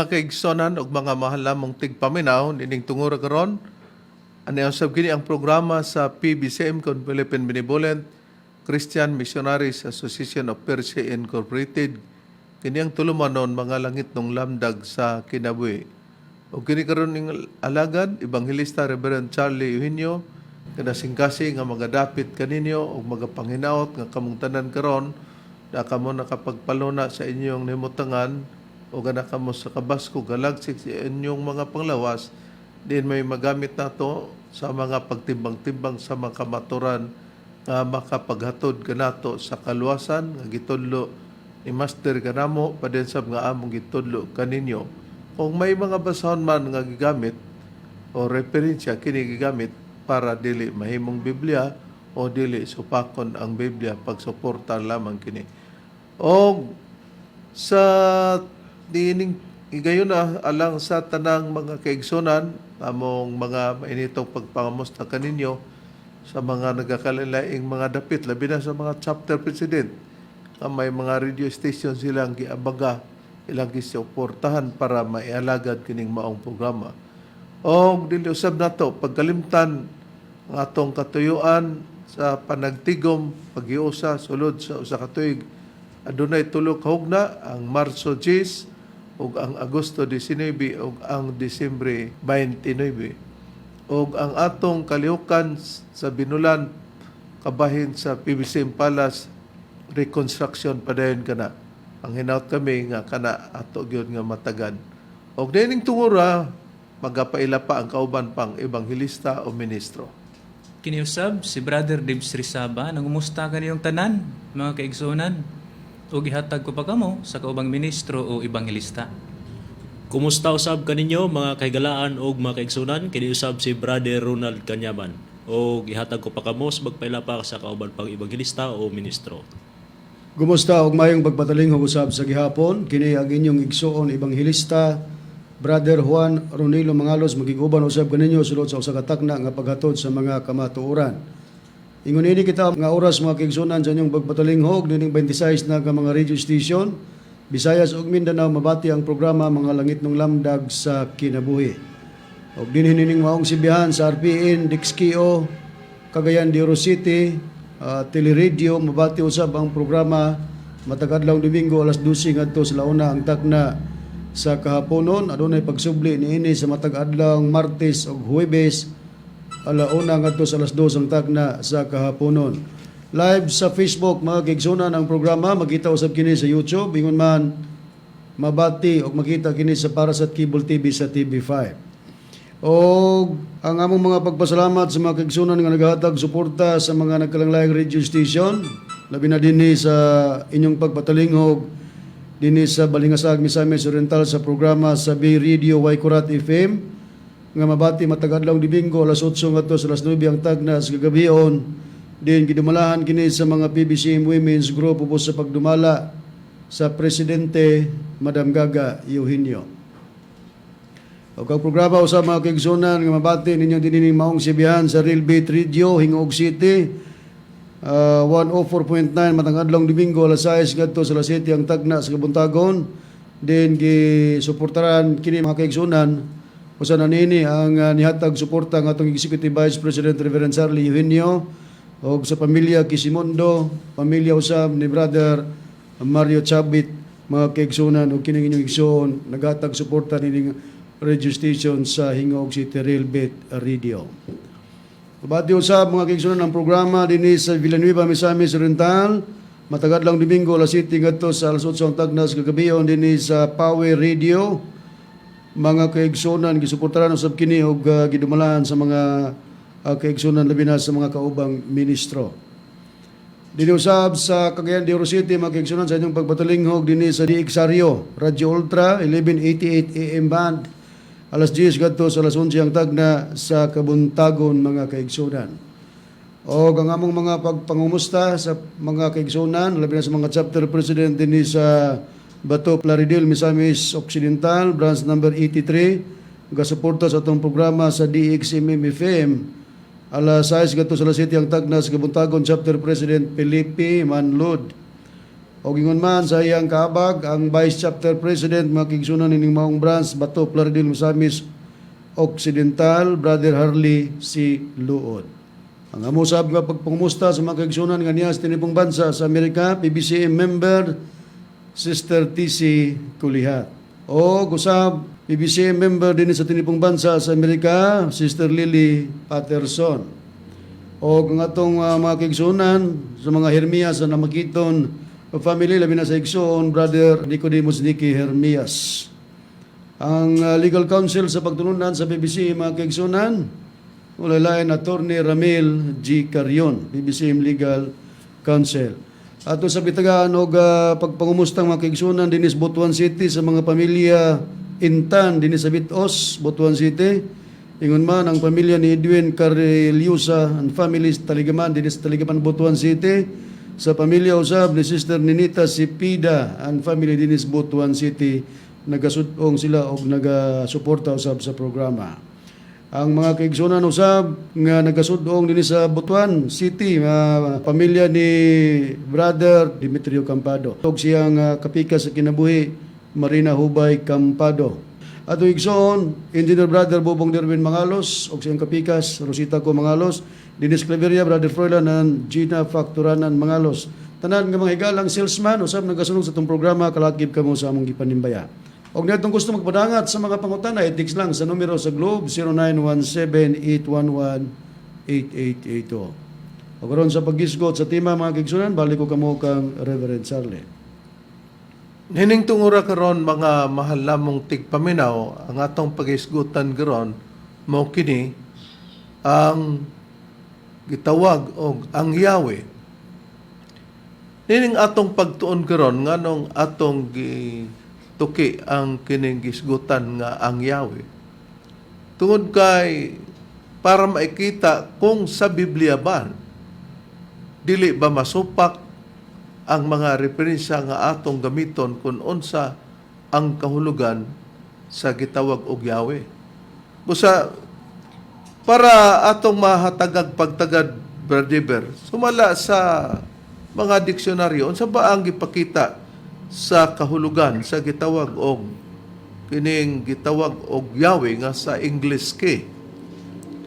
mga kaigsonan ug mga mahal lamong tigpaminaw nining tungura karon ani usab kini ang programa sa PBCM kon Philippine Benevolent Christian Missionaries Association of Persia Incorporated. Kini ang tulumanon mga langit ng lamdag sa kinabuhi. O kini karon ning alagad Evangelista Reverend Charlie Eugenio kada singkasi nga magadapit kaninyo ug magapanginaot nga kamong tanan karon na kamo nakapagpaluna sa inyong nimutangan o gana kamo sa kabasko galagsik sa inyong mga panglawas, din may magamit nato sa mga pagtimbang-timbang sa mga kamaturan nga makapaghatod kanato sa kaluwasan nga gitudlo ni Master kanamo padensab nga among gitudlo kaninyo. Kung may mga basahon man nga gigamit o referensya kini gigamit para dili mahimong Biblia o dili supakon ang Biblia pagsuporta lamang kini. O sa dining igayon na alang sa tanang mga kaigsunan among mga mainitong pagpangamusta kaninyo sa mga nagakalilaing mga dapit labi na sa mga chapter president nga may mga radio station silang giabaga ilang gisuportahan para maialagad kining maong programa. O dili usab nato pagkalimtan ang atong katuyuan sa panagtigom paghiusa sulod sa usa ka tuig adunay tulo ka hugna ang Marso 10 ug ang Agosto 19 ug ang Disyembre 29 ug ang atong kalihukan sa Binulan kabahin sa PBCM Palace reconstruction padayon kana ang hinaut kami nga kana ato gyud nga matagad ug dining tungura magapaila pa ang kauban pang ebanghelista o ministro. Kiniusab si Brother Dibs Rizaba nangumusta kaniyong tanan mga kaigsunan o gihatag ko pa kamo sa kaubang ministro o ebanghelista. Kumusta usab kaninyo mga kahigalaan o mga kaigsunan? Kini usab si Brother Ronald Canyaman o gihatag ko pa kamo sa magpailapa sa kauban pang ebanghelista o ministro. Kumusta og mayong pagpataling usab sa gihapon kini ang inyong igsuon ebanghelista Brother Juan Ronilo Mangalos magiguban usab kaninyo sulod sa usa ka takna nga paghatod sa mga kamatuoran. Ingon ini kita nga oras mga kaigsunan sa inyong pagpatalinghog nining 26 na ka mga radio station Visayas ug Mindanao mabati ang programa mga langit ng lamdag sa kinabuhi. Og dinhi nining maong sibihan sa RPN Dixkio Cagayan de Oro City Teleradio mabati usab ang programa matag adlaw Domingo alas 12 ngadto sa launa ang takna sa kahaponon adunay pagsubli niini sa matag adlaw Martes ug Huwebes alauna ngadto sa alas 2 ang takna sa kahaponon. Live sa Facebook mga kaigsunan ang programa makita usab kini sa YouTube ingon man mabati og makita kini sa Parasat Cable TV sa TV5. Og ang among mga pagpasalamat sa mga kaigsunan nga naghatag suporta sa mga nagkalanglayang radio station labi na dinhi sa inyong pagpatalinghog dinhi sa Balingasag Misamis Oriental sa programa sa Bay Radio Waikurat FM nga mabati matag adlaw Domingo alas 8 ngadto sa alas 9 ang tagna sa kagabion din gidumalahan kini sa mga PBCM Women's Group upos sa pagdumala sa Presidente Madam Gaga Eugenio. O kag programa usab mga kaigsunan nga mabati ninyo dinhi maong sibihan sa Real Beat Radio Hingog City 104.9 matang adlaw Domingo alas 6 ngadto sa alas 7 ang tagna sa kabuntagon din gisuportaran kini mga kaigsunan usa na nini ang nihatag suporta ng atong Executive Vice President Reverend Charlie Eugenio o sa pamilya Kisimondo, pamilya usab ni Brother Mario Chabit, mga kaigsunan o kining inyong igsoon, naghatag suporta nining radio station sa Hingog City Real Beat Radio. Kabati usab mga kaigsunan ang programa dinhi sa Villanueva, Misamis Oriental, matagad lang Domingo alas 7 ngadto sa alas 8 ang tagnas kagabion dinhi sa Power Radio. Mga kaigsunan gisuportaran usab kini og gidumalahan sa mga kaigsunan labi na sa mga kaubang ministro. Dinhi usab sa Cagayan de Oro City mga kaigsunan sa inyong pagpatalinghog dinhi sa DXRio Radio Ultra 1188 AM band alas 10 ngadto sa alas 11 ang tagna sa Kabuntagon mga kaigsunan. O ang among mga pagpangumusta sa mga kaigsunan labi na sa mga chapter president dinhi sa Bato Plaridel, Misamis Occidental, branch number 83. Gasuporta sa atong programa sa DXMM-FM. Alas 6 gato sa alas 7 ang tagna sa Kabuntagon, Chapter President Felipe Manlod. O gingon man sa iyang kaabag ang Vice Chapter President mga kigsunan ining maong branch Bato Plaridel Misamis Occidental, Brother Harley C. Luod. Ang amusab nga pagpangumusta sa mga kigsunan nga niya sa tinipong bansa sa Amerika, PBCM member Sister TC Kulihat. O gusab PBCM member din sa tinipong bansa sa Amerika, Sister Lily Patterson. O ang atong mga kigsunan sa mga Hermias na namakiton family, labi na sa igsoon, Brother Nicodemus Nicky Hermias. Ang legal counsel sa pagtulunan sa BBC, mga kaigsunan, ulalain Attorney Ramil G. Carion, BBCM Legal Counsel. Ato sa bitagaan og pagpangumustang mga kaigsunan dinis Butuan City sa mga pamilya Intan dinis sa Bitos, Butuan City. Ingon man ang pamilya ni Edwin Cariliusa and families Taligaman dinis Taligaman, Butuan City. Sa pamilya usab ni Sister Ninita Sipida and family dinis Butuan City, nagasudong sila og nagasuporta usab sa programa. Ang mga kaigsunan usab nga nagasudong dinis sa Butuan City, pamilya ni Brother Demetrio Campado ug siyang kapika sa kinabuhi Marina Hubay Campado. Ato igsoon Engineer Brother Bobong Derwin Mangalos ug siyang kapikas Rosita Co Mangalos, Dennis Claveria, Brother Froilan, and Gina Facturanan Mangalos. Tanan nga mga higalang salesman, usab nagasunod sa itong programa, kalakip kamo sa among gipanimbaya. Og netong gusto magpadangat sa mga pangutana, i-text lang sa numero sa Globe, 0917-811-8882. O karon sa paggisgot sa tema mga kigsunan, balik ko kamo kang Reverend Charlie. Hining tungura karon mga mahal lamong tigpaminaw, ang atong pagisgutan karon mao kini ang gitawag og ang Yahweh. Nining atong pagtuon karon nganong atong gituki ang kining gisgutan nga ang Yahweh. Tungod kay para makita kung sa Biblia ba dili ba masupak ang mga referensya nga atong gamiton kung unsa ang kahulugan sa gitawag og Yahweh. Busa para atong mahatagag pagtagad, Brother, sumala sa mga diksyonaryo, unsa ba ang gipakita sa kahulugan sa gitawag og kining gitawag og Yahweh nga sa English kay?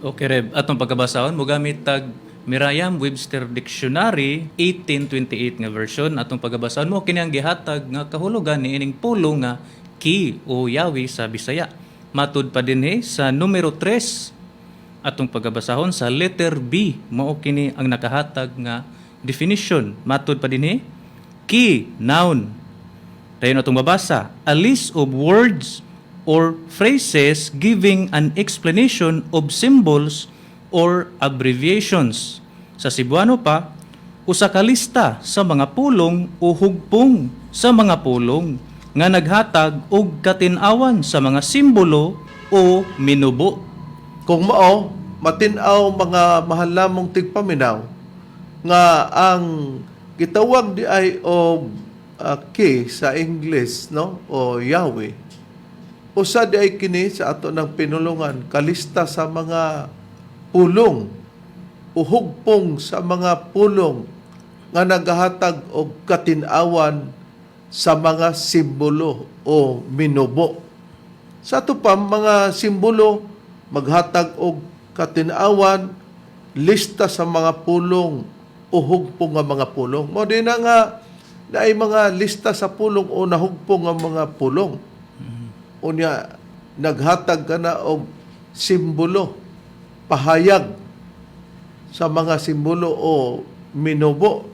Okay, Reb. Atong pagkabasahon, mogamit tag Merriam-Webster Dictionary 1828 nga version. Atong pagkabasahon mo, kini ang gihatag nga kahulugan ni ining pulong nga ki o Yahweh sa Bisaya. Matud pa dinhi sa numero 3 atong pagkabasahon sa letter B, mao kini ang nakahatag nga definition. Matud pa dinhi, ki, noun. Dayon atong babasa, a list of words or phrases giving an explanation of symbols or abbreviations. Sa Cebuano pa, usa ka lista sa mga pulong o hugpong sa mga pulong nga naghatag og katin-awan sa mga simbolo o minubo. Kung mao, matinaw mga mahal lamong tigpaminaw nga ang gitawag di ay o ki sa English, no, o Yahweh. Usa di ay kini sa ato ng pinulungan kalista sa mga pulong o hugpong sa mga pulong nga naghatag og katin-awan sa mga simbolo o minubo. Sa ato pa mga simbolo maghatag og katin-awan, lista sa mga pulong o hugpong nga mga pulong. Mo din na nga na ay mga lista sa pulong o nahugpong nga mga pulong. Unya naghatag ka na og simbolo, pahayag sa mga simbolo o minubo.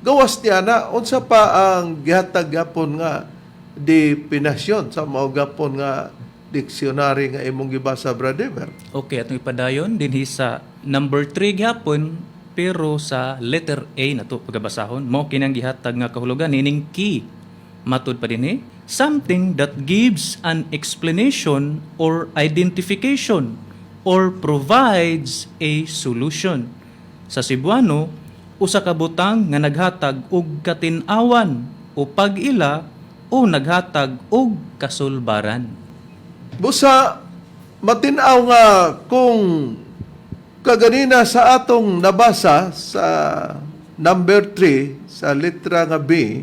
Gawas niya na, unsa pa ang gihatag yapon nga definasyon sa mao gapon nga dictionary nga imong gibasa, Brother? Okay, atong ipadayon dinhi sa number 3 gyapon pero sa letter A nato pagabasahon. Mao kinang gihatag nga kahulugan nining ki. Matud pa dinhi, something that gives an explanation or identification or provides a solution. Sa Cebuano, usa ka butang nga naghatag og katin-awan o pag-ila o naghatag og kasulbaran. Busa, matinaw nga kung kaganina sa atong nabasa sa number 3 sa letra nga B,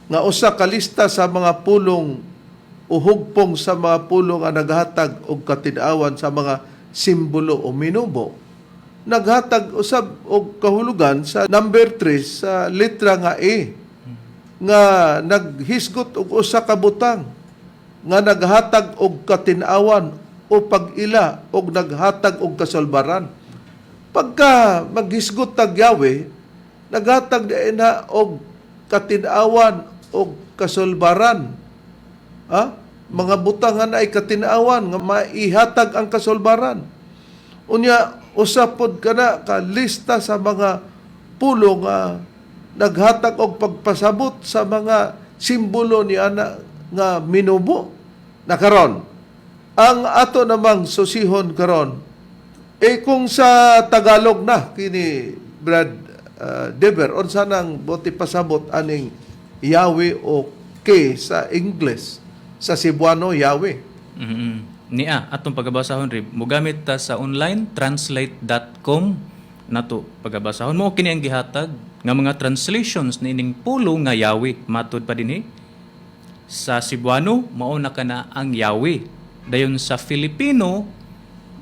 nga usa ka lista sa mga pulong o hugpong sa mga pulong nga naghatag og katin-awan sa mga simbolo o minubo. Naghatag usab og kahulugan sa number 3 sa letra nga E, nga naghisgot og usa ka butang nga naghatag og katin-awan o pag-ila og naghatag og kasalbaran. Pagka maghisgot tag Yahweh, naghatag na og katin-awan o kasolbaran. Mga butangan ay katin-awan nga maihatag ang kasolbaran. Unya, usapod ka na ka lista sa mga pulo nga naghatag og pagpasabot sa mga simbolo ni ana nga minubo. Nakaron, ang ato namang susihon karon, kung sa Tagalog na, kini Brad Dever, unsa nang buti pasabot aning Yahweh o K sa English, sa Cebuano Yahweh. Niya atong pagabasahon ri mogamit ta sa online translate.com nato pagabasahon mo kini ang gihatag nga mga translations niining pulo nga Yahweh matud pa dinhi sa Cebuano mao na kana ang Yahweh, dayon sa Filipino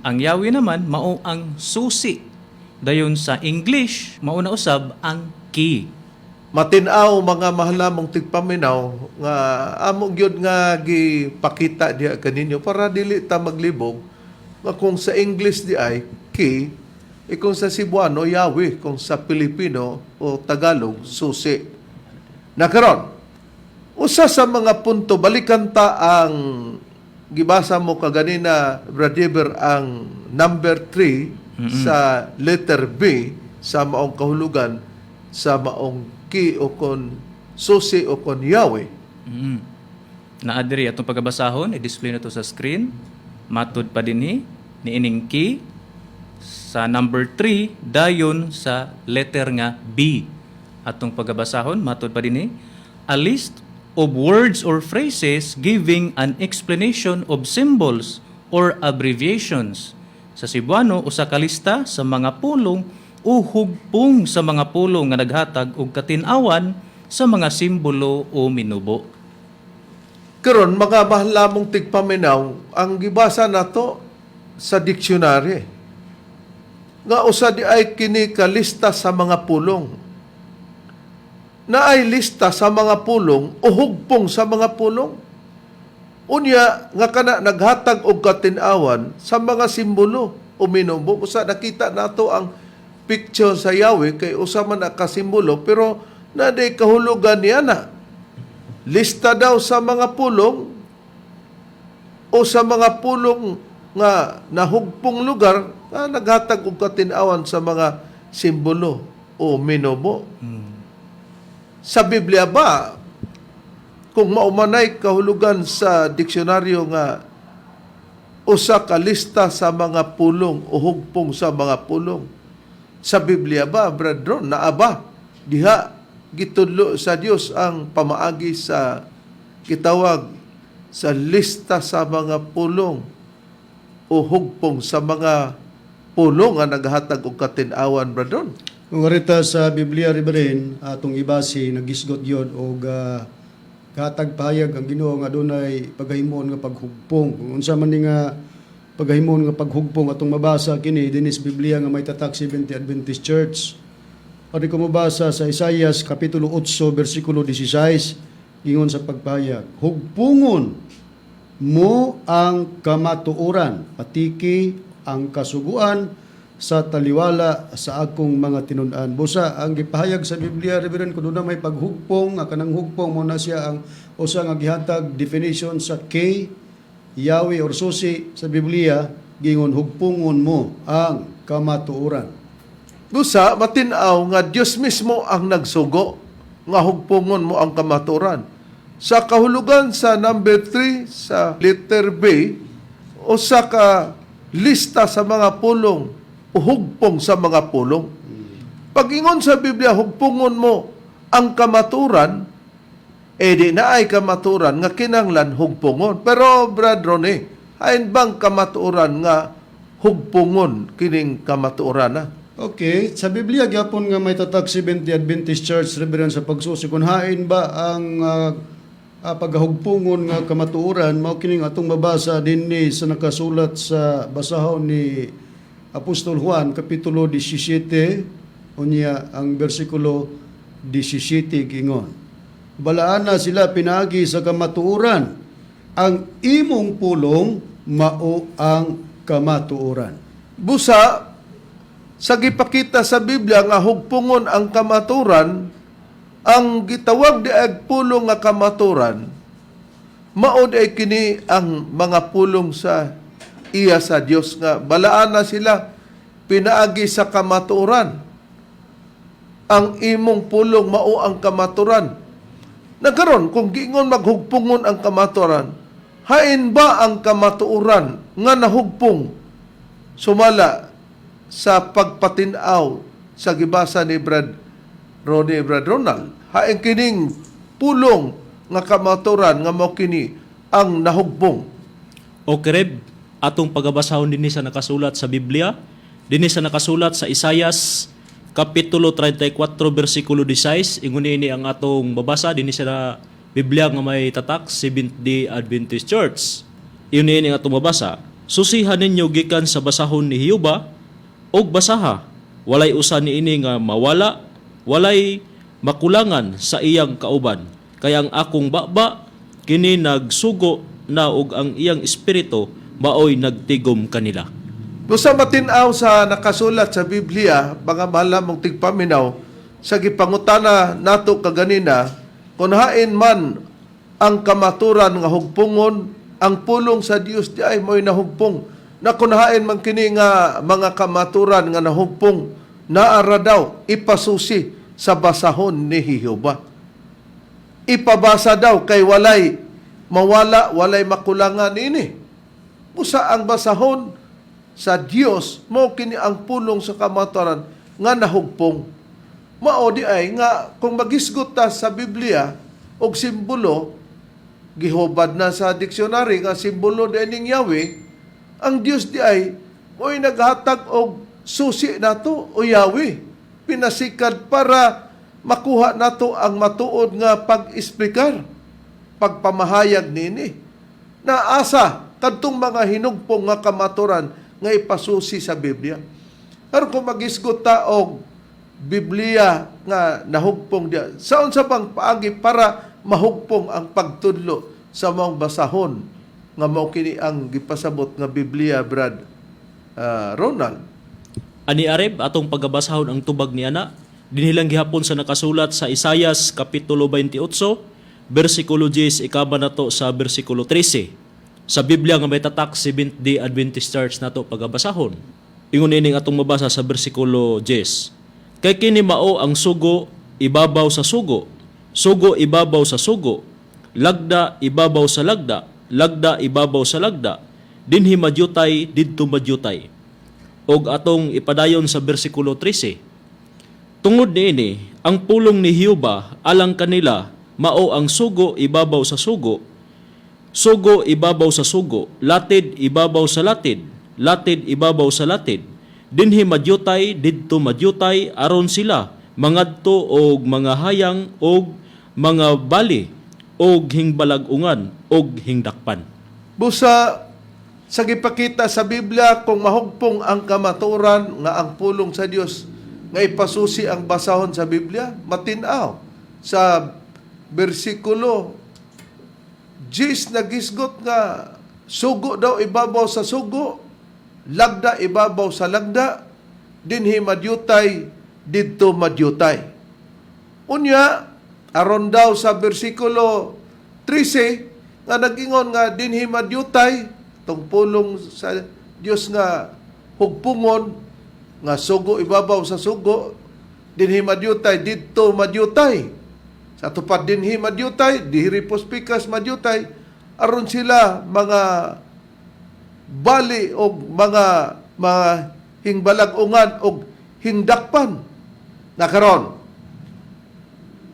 ang Yahweh naman mao ang susi, dayon sa English mao na usab ang key. Matinaw mga mahal namong tigpaminaw nga amo gyud nga gipakita diha kaninyo para dili ta maglibog nga kung sa English di ay key, kung sa Cebuano Yahweh, kung sa Filipino o Tagalog susi. Nakaron, usa sa mga punto, balikan ta ang gibasa mo kaganina, Bradiber, ang number 3 sa letter B sa maong kahulugan sa maong ki o kon susi o kon Yahweh. Naadiri atong pagabasahon i-display na to sa screen. Matud pa dinhi niining key sa number 3 dayon sa letter nga B. Atong pagabasahon matud pa dinhi a list of words or phrases giving an explanation of symbols or abbreviations. Sa Cebuano, usa ka lista sa mga pulong o hugpong sa mga pulong nga naghatag og katin-awan sa mga simbolo o minubo. Karon mga mahal namong tigpaminaw, ang gibasa nato sa dictionary nga usa di ay kini ka lista sa mga pulong. Na ay lista sa mga pulong o hugpong sa mga pulong. Unya nga kana naghatag og katin-awan sa mga simbolo o minubo. Usa nakita nato ang picture sa Yahweh kay usa man ka simbolo pero naday kahulugan niya na. Lista daw sa mga pulong o sa mga pulong nga nahugpong lugar na naghatag og katin-awan sa mga simbolo o minubo. Sa Biblia ba, kung maumanay kahulugan sa diksyonaryo nga usa ka lista sa mga pulong o hugpong sa mga pulong, sa Biblia ba, brethren, naaba diha gitudlo sa Dios ang pamaagi sa kitawag sa lista sa mga pulong o hugpong sa mga pulong nga naghatag og katin-awan, brethren? Kung arita sa Biblia rin, atong ibasi, nagisgot yun, o katag pahayag ang Ginoo nga dunay paghahimon nga paghugpong. Kung unsa man ni nga paghahimon nga paghugpong atong mabasa kini dinis Biblia nga may tatak Seventh Adventist Church. Pwede ko mabasa sa Isaias Kapitulo 8, versikulo 16, gingon sa pagpahayag, hugpungon mo ang kamatuoran, patiki ang kasuguan sa taliwala sa akong mga tinun-an. Busa, ang gipahayag sa Biblia, Reverend, kung doon na may paghugpong, nga kanang hugpong mo na siya ang usa nga gihatag definition sa K, Yahweh or susi sa Biblia, gingon hugpungon mo ang kamatuoran. Busa, matinaw nga Dios mismo ang nagsugo nga hugpungon mo ang kamatuoran. Sa kahulugan sa number 3 sa letter B, o sa ka lista sa mga pulong o hugpong sa mga pulong. Pag-ingon sa Biblia, hugpungon mo ang kamaturan, di na ay kamaturan nga kinanglan hugpungon. Pero, Brad Ronnie, hain bang kamaturan nga hugpungon kining kamaturan na? Okay, sa Biblia gyapon nga may tatak 70 Adventist Church Reverend sa pagsusi kun hain ba ang paghugpungon nga kamatuoran mao kining atong mabasa dinhi sa nakasulat sa basahon ni Apostol Juan kapitulo 17 unya ang bersikulo 17 gingon. Balaan na sila pinagi sa kamatuoran. Ang imong pulong mao ang kamatuoran. Busa, sa gipakita sa Biblia nga hugpungon ang kamaturan, ang gitawag di ag pulong nga kamaturan, maod ay kini ang mga pulong sa iya sa Dios nga balaan na sila pinaagi sa kamaturan. Ang imong pulong mao ang kamaturan. Nagkaron kung giingon maghugpungon ang kamaturan, hain ba ang kamatuoran nga nahugpong sumala sa pagpatinaw sa gibasa ni Brad Ronald? Hain kining pulong nga kamatuoran nga mao kini ang nahugpong. O Reb, atong pagabasahon dinhi sa nakasulat sa Biblia, dinhi sa nakasulat sa Isayas kapitulo 34 bersikulo 16, ingon ini ang atong babasa dinhi sa Biblia nga may tatak Seventh-day Adventist Church. Iyon ini ang atong babasa. Susihan ninyo gikan sa basahon ni Hiyuba og basaha. Walay usa niini nga mawala, walay makulangan sa iyang kauban. Kaya ang akong baba kini nagsugo na og ang iyang espiritu maoy nagtigom kanila. Busa matinaw sa nakasulat sa Biblia, mga mahal mong tigpaminaw, sa gipangutana nato kaganina, kung hain man ang kamaturan nga hugpungon, ang pulong sa Dios di ay mo'y nahugpong. Na kung hain man kini nga mga kamaturan nga nahugpong, naara daw ipasusi sa basahon ni Jehova. Ipabasa daw kay walay mawala, walay makulangan ini. Busa ang basahon sa Dios mo kini ang pulong sa kamaturan nga nahugpong. Mao di ay nga kung magisgot ta sa Biblia og simbolo gihubad na sa diksyonary nga simbolo dining Yahweh, ang Dios di ay mo'y naghatag og susi nato o Yahweh. Pinasikad para makuha nato ang matuod nga pag-esplikar, pagpamahayag nini. Naasa kadtong mga hinugpong nga kamaturan nga ipasusi sa Biblia. Pero kung magisgot ta og Biblia nga nahugpong diya, saon sa bang paagi para mahugpong ang pagtudlo sa mga basahon nga mao kini ang gipasabot nga Biblia, Brad Ronald? Ani Areb, atong pagabasahon ang tubag ni ana, dinilang gihapon sa nakasulat sa Isayas kapitulo 28, bersikulo 10, ikaba nato sa bersikulo 13. Sa Biblia nga may tatak Seventh-day Adventist Church nato pagabasahon. Ingon ining atong mabasa sa bersikulo 10. Kay kini mao ang sugo ibabaw sa sugo, sugo ibabaw sa sugo, lagda ibabaw sa lagda, lagda ibabaw sa lagda, dinhi madyutay didto madyutay. Og atong ipadayon sa bersikulo 13. Tungod niini, ang pulong ni Hiyuba alang kanila mao ang sugo ibabaw sa sugo, sugo ibabaw sa sugo, latid ibabaw sa latid, latid ibabaw sa latid. Dinhi madyutay didto madyutay aron sila mangadto og mga hayang og mga bali og hingbalag-ungan og hingdakpan. Busa sa gipakita sa Biblia kung mahugpong ang kamaturan nga ang pulong sa Dios nga ipasusi ang basahon sa Biblia, matinaw sa bersikulo 10 nagisgot nga sugo daw ibabaw sa sugo, lagda ibabaw sa lagda, dinhi madyutay didto madyutay. Unya aron daw sa bersikulo 13 nga nagingon nga dinhi madyutay tong pulong sa Dios nga hugpungon nga sugo ibabaw sa sugo, dinhi madyutay didto madyutay. Sa tupad dinhi madyutay, dihiri pospikas madyutay, aron sila mga bali o mga hingbalag-ungan o hingdakpan. Nakaron,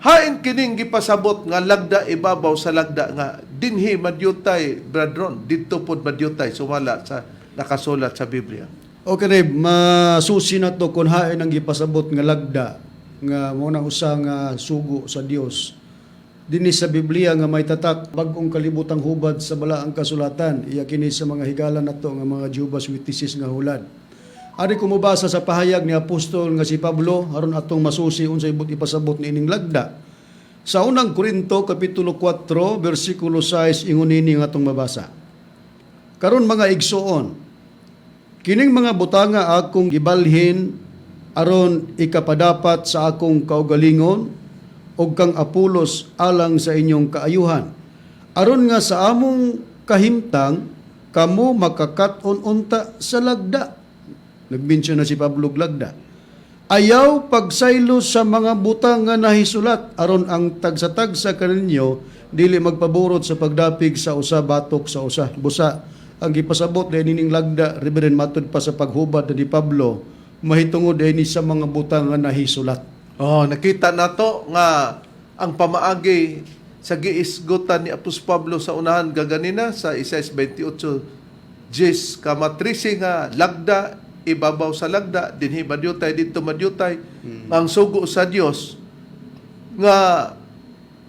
hain kining gipasabot nga lagda ibabaw sa lagda nga dinhi madyutay, bradron, didto pod madyutay, sumala sa nakasulat sa Biblia. Okay, Reb, masusi na to kung hain ang gipasabot nga lagda nga muna usa nga sugo sa Dios. Dinhi sa Biblia nga may tatak bag-ong kalibutang hubad sa balaang kasulatan, iya kini sa mga higala nato nga mga Jehovah's Witnesses nga hulad. Ari ko mobasa sa pahayag ni apostol nga si Pablo aron atong masusi unsay ibot ipasabot niining lagda. Sa unang Korinto kapitulo 4 bersikulo 6 ingon nini nga atong mabasa. Karon mga igsoon, kining mga butanga akong gibalhin aron ikapadapat sa akong kaugalingon o kang Apolos alang sa inyong kaayuhan. Aron nga sa among kahimtang, kamo makakaton unta sa lagda. Nagbinsyo na si Pablo lagda. Ayaw pagsaylo sa mga butang nga nahisulat, aron ang tagsa-tagsa kaninyo, dili magpaburot sa pagdapig sa usa batok sa usa. Busa, ang gipasabot dahil nining lagda, Reverend matod pa sa paghubad ni Pablo, mahitungod dahil ni sa mga butang nga nahisulat. Oh, nakita nato nga ang pamaagi sa giisgutan ni Apostol Pablo sa unahan gaganina sa Isaías 28, 10 kamatrisi nga lagda, ibabaw sa lagda, dinhi madyutay, dito madyutay, ang sugo sa Dios nga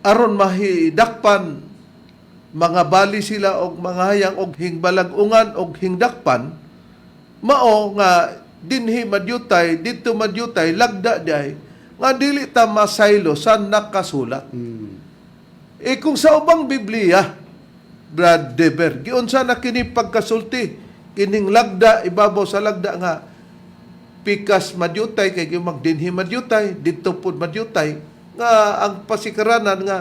aron mahidakpan mga bali sila og mga hayang og hingbalagungan og hingdakpan, mao nga dinhi madyutay, dito madyutay, lagda diay nga dili ta masaylo sa nakasulat. Kung sa ubang Biblia, Brad Deber, giunsa na kini pagkasulti, kining lagda, ibabaw sa lagda nga pikas madyutay, kay magdinhi madyutay, dito pud madyutay, nga ang pasikaranan nga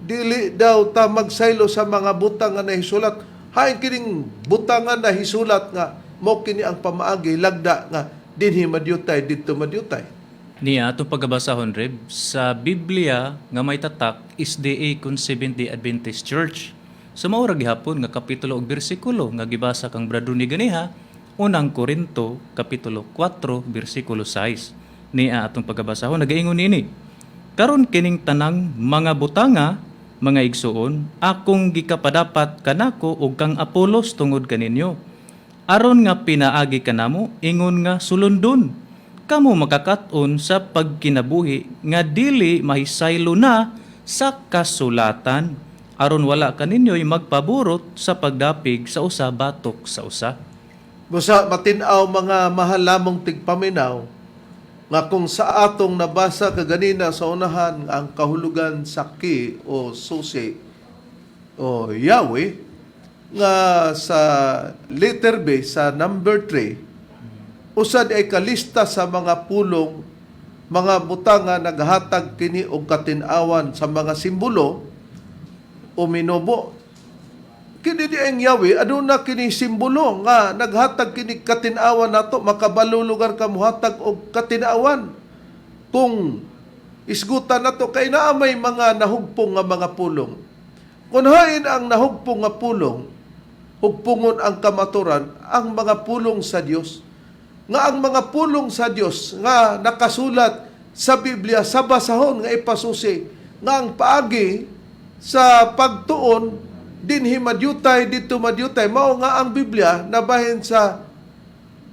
dili daw ta magsaylo sa mga butang nga nahisulat. Hain kining butang nga nahisulat nga mo kini ang pamaagi lagda nga dinhi madyutay, dito madyutay. Niya atong pagbasahon Reb sa Biblia nga may tatak SDA kun Seventh-day Adventist Church. Sa maura gihapon nga kapitulo ug bersikulo nga gibasa kang Brado ni ganiha, unang Korinto kapitulo 4 bersikulo 6. Niya atong pagbasahon nagaingon ini. Karon kining tanang mga butanga, mga igsuon, akong gikapadapat kanako ug kang Apolos tungod kaninyo. Aron nga pinaagi kanamo, ingon nga sulundon. Kamo makakaton sa pagkinabuhi nga dili mahisaylo na sa kasulatan. Aron wala kaninyo'y magpaburot sa pagdapig sa usa batok sa usa. Busa matinaw mga mahal lamong tigpaminaw nga kung sa atong nabasa kaganina sa unahan ang kahulugan sa ki o susi o Yahweh nga sa letter B sa number 3 usad ay kalista sa mga pulong mga butang nga naghatag kini og katin-awan sa mga simbolo o minobo. Kini di ang Yahweh, aduna kini simbolo nga naghatag kini katinawan nato, makabalo lugar ka muhatag og katinawan. Kung isgutan nato kay naa may mga nahugpong nga mga pulong. Kung hain ang nahugpong nga pulong, hugpungon ang kamaturan ang mga pulong sa Dios. Nga ang mga pulong sa Dios nga nakasulat sa Biblia sa basahon nga ipasusi nga ang paagi sa pagtuon dinhi madyutay, dito madyutay. Mao nga ang Biblia nabahin sa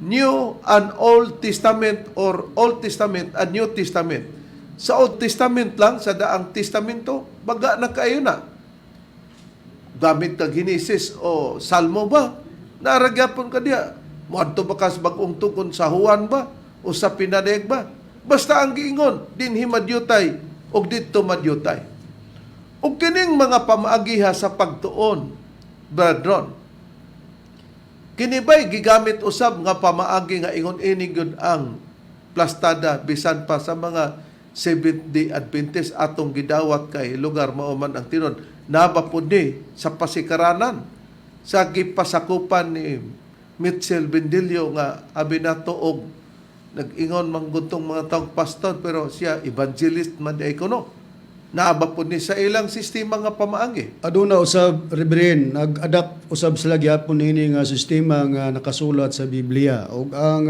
New and Old Testament or Old Testament and New Testament. Sa Old Testament lang, sa daang testamento, baga na kayo na. Gamit ka Genesis o Salmo ba? Naragyapon ka diya. Muadto ba kas bagong tukon sa Juan ba? O sa Pinadeg ba? Basta ang giingon, dinhi madyutay o dito madyutay. O kining mga pamaagiha sa pagtuon, brethren, kinibay gigamit usab nga pamaagi nga ingon inigod ang plastada bisan pa sa mga Seventh-day Adventist atong gidawat kay lugar mauman ang tinon. Nabapod ni sa pasikaranan sa gipasakupan ni Mitchell Bendilio nga abi nato og nag-ingon mangguntong mga taong pastor pero siya evangelist man di kono. Naabapod ni sa ilang sistema nga pamaagi. Aduna usab Reverend nag-adapt usab sila gyapon ini nga sistema nga nakasulat sa Biblia ug ang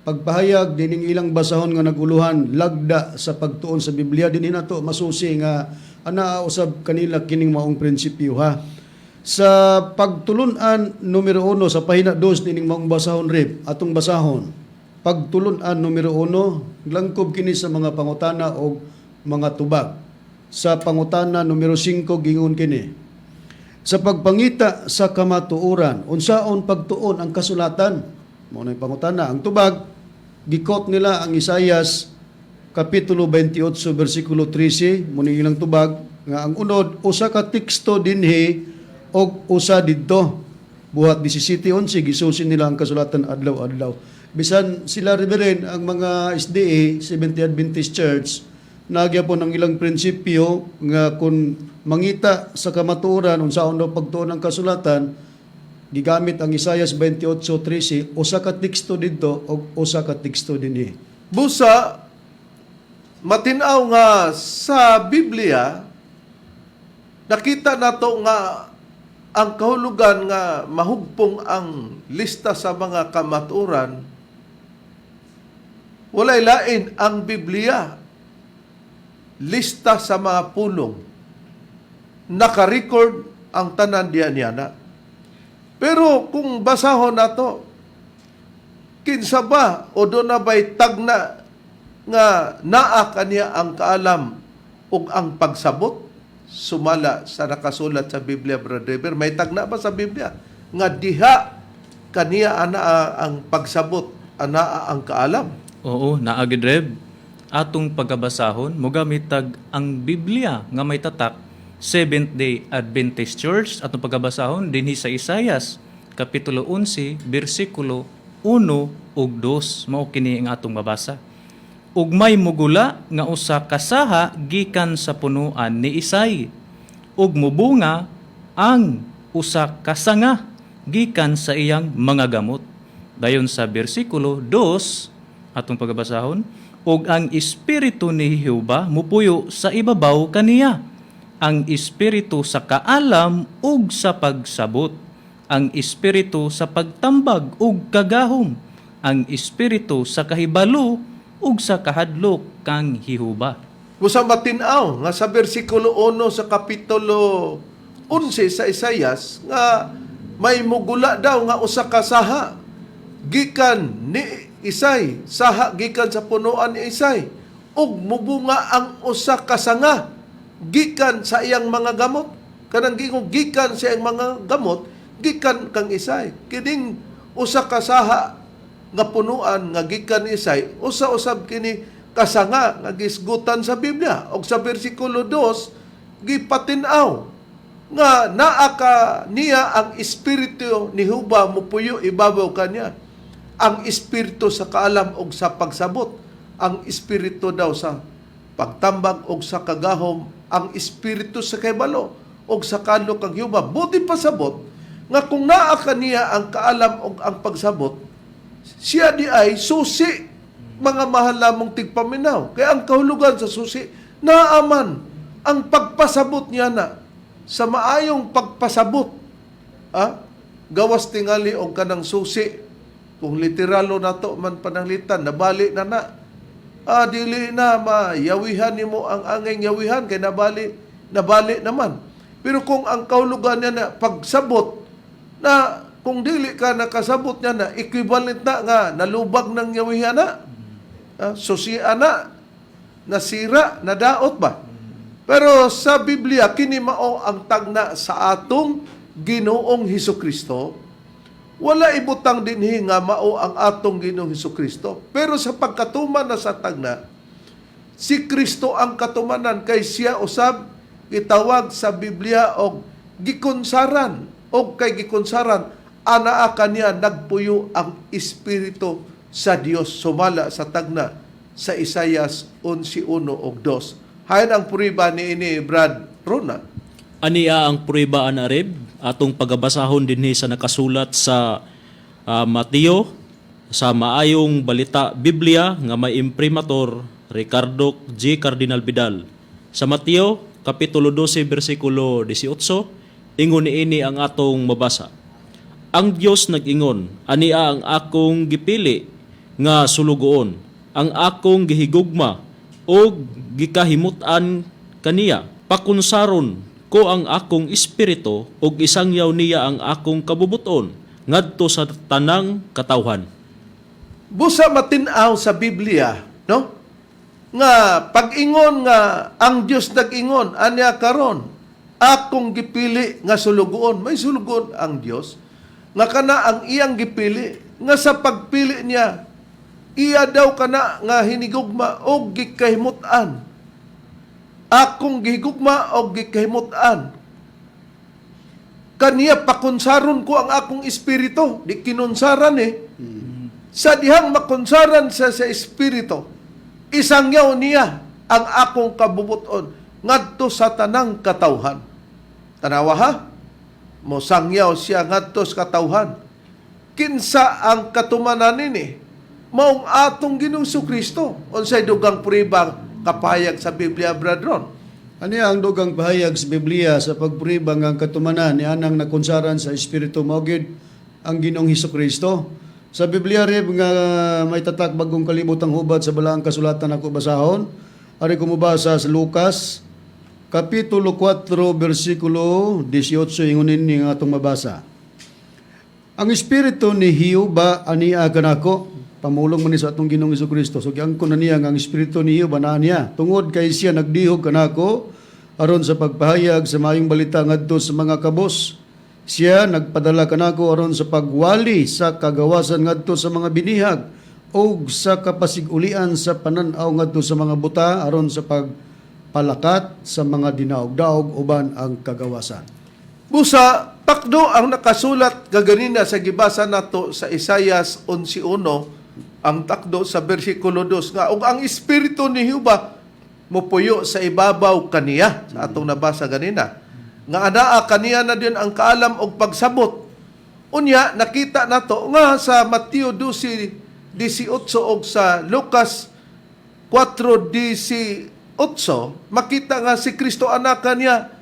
pagpahayag dining ilang basahon nga naguluhan lagda sa pagtuon sa Biblia dinhi nato masusi nga ana usab kanila kining maong prinsipyo ha. Sa pagtulunan numero 1 sa pahina 2 nining mong basahon rib atong basahon. Pagtulunan numero 1 langkob kini sa mga pangutana o mga tubag. Sa pangutana numero 5 gingon kini. Sa pagpangita sa kamatuoran, unsaon pagtuon ang kasulatan? Mao na pangutana. Ang tubag gikot nila ang Isayas kapitulo 28 bersikulo 13 muni ilang tubag nga ang unod usa ka teksto dinhi og usa didto. Buhat 17:11 gisusin nila ang kasulatan adlaw-adlaw. Bisan sila rin ang mga SDA, Seventh-day Adventist Church, nagyapon ang ilang prinsipyo nga kung mangita sa kamatuoran unsaon daw pagtuon ang kasulatan, gigamit ang Isayas 28:13, usa ka teksto didto og usa ka teksto dinhi. Busa, matinaw nga sa Biblia, nakita nato nga ang kahulugan nga mahugpong ang lista sa mga kamatuoran, walay lain ang Biblia. Lista sa mga pulong. Naka-record ang tanan diyan yana. Pero kung basahon nato, kinsa ba o doon na ba'y tagna nga naa kaniya ang kaalam ug ang pagsabot? Sumala sa nakasulat sa Biblia, Brother Reber. May tagna ba sa Biblia? Nga diha kaniya ana ang pagsabot, ana ang kaalam. Oo, naagid Reb. Atong pagkabasahon, mogamit tag ang Biblia nga may tatak Seventh-day Adventist Church. Atong pagkabasahon dinhi sa Isayas kapitulo 11 bersikulo 1 ug 2 mao kini ang atong mabasa. Ug may mugula nga usa ka saha gikan sa punuan ni Isay. Ug mubunga ang usa ka sanga gikan sa iyang mga gamot. Dayon sa bersikulo 2 atong pagbasahon, ug ang espiritu ni Jehova mupuyo sa ibabaw kaniya, ang espiritu sa kaalam ug sa pagsabot, ang espiritu sa pagtambag ug kagahom, ang espiritu sa kahibalo ug sa kahadlok kang Jehova. Busa matinaw nga sa bersikulo 1 sa kapitulo 11 sa Isayas nga may mugula daw nga usa ka saha gikan ni Isay, saha gikan sa punuan ni Isay, ug mubunga ang usa ka sanga gikan sa iyang mga gamot. Kanang gikan sa iyang mga gamot gikan kang Isay. Kining usa ka saha nga punuan nga gikan ni Isay, usa-usab kini kasanga nga gisgutan sa Biblia. Og sa bersikulo 2 gipatin-aw nga naa ka niya ang espiritu ni Jehova mupuyo ibabaw kaniya, ang espiritu sa kaalam og sa pagsabot, ang espiritu daw sa pagtambag og sa kagahom, ang espiritu sa kaybalo og sa kadlok kang Jehova. Buti pasabot nga kung naa ka niya ang kaalam og ang pagsabot, siya di ay susi, mga mahal lamong tigpaminaw. Kaya ang kahulugan sa susi, naaman ang pagpasabot niya na sa maayong pagpasabot. Gawas tingali og kanang susi. Kung literalo na to man pananglitan, nabali na na. Dili na mayawihan nimo ang angeng yawihan, kay nabali naman. Pero kung ang kahulugan niya na pagsabot, na kung dili ka nakasabot niya na, equivalent na nga, nalubag ng yawihan na, susian na, nasira, nadaot ba? Pero sa Biblia, kini mao ang tagna sa atong Ginoong Hesukristo. Wala ibutang dinhi nga mao ang atong Ginoong Hesukristo. Pero sa pagkatuman na sa tagna, si Kristo ang katumanan, kay siya usab gitawag sa Biblia og gikonsaran, og kay gikonsaran anaa kaniya nagpuyo ang espiritu sa Dios, sumala sa tagna sa Isayas 11:1 ug 2. Hayan ang puriba ni ini Brad Ronald. Ania ang pruebaan Areb atong pagabasahon dinhi sa nakasulat sa Mateo sa maayong balita Biblia nga may imprimatur Ricardo G. Cardinal Vidal. Sa Mateo kapitulo 12 bersikulo 18, ingon niini ang atong mabasa. Ang Dios nag-ingon, ania ang akong gipili nga sulugoon, ang akong gihigugma o gikahimutan kaniya, pakunsaron ko ang akong espiritu ug isangyaw niya ang akong kabubuton ngadto sa tanang katawhan. Busa matinaw sa Biblia, no? Nga pag-ingon nga ang Dios nag-ingon anya karon, akong gipili nga sulugoon. May sulugoon ang Dios nga kana ang iyang gipili nga sa pagpili niya iya daw kana nga hinigugma og gikahimutan. Akong gihigugma og gikahimutan. Kaniya pakunsaron ko ang akong espiritu. Di kinunsaran Sa dihang makunsaran sa espiritu, isangyaw niya ang akong kabubuton ngadto sa tanang katawhan. Tanawa ha? Mosangyaw siya ngadto sa katawhan. Kinsa ang katumanan nini? Maong atong Ginoong Kristo. Unsay dugang puribang kapahayag sa Biblia, brethren? Ani ang dugang pahayag sa Biblia sa pagpuribang ang katumanan ni anang nakonsaran sa Espiritu maugid ang Ginoong Hesukristo. Sa Biblia rib nga may tatak bagong kalibotang hubad sa balaang kasulatan ako basahon. Ari ko mubasa sa Lucas Kapitulo 4, versikulo 18, ingunin ni nga atong mabasa. Ang Espiritu ni Hiyuba ania kanako, pamulong man ni sa atong Ginoong Hesukristo. So giangkon na niya nga ang Espiritu ni Hiyuba na niya. Tungod kay siya nagdihog kanako aron sa pagpahayag sa maayong balita ngadto sa mga kabos. Siya nagpadala kanako aron sa pagwali sa kagawasan ngadto sa mga binihag o sa kapasig-ulian sa pananaw ngadto sa mga buta aron sa pagpalakat sa mga dinaog-daog uban ang kagawasan. Busa, takdo ang nakasulat kaganina sa gibasa nato sa Isaias 11:1, ang takdo sa bersikulo 2 nga, ug ang Espiritu ni Jehova mupuyo sa ibabaw kaniya, sa atong nabasa ganina. Nga anaa kaniya na din ang kaalam og pagsabot. Unya, nakita nato nga sa Mateo 12:18 og sa Lucas 4:18, makita nga si Kristo anak kaniya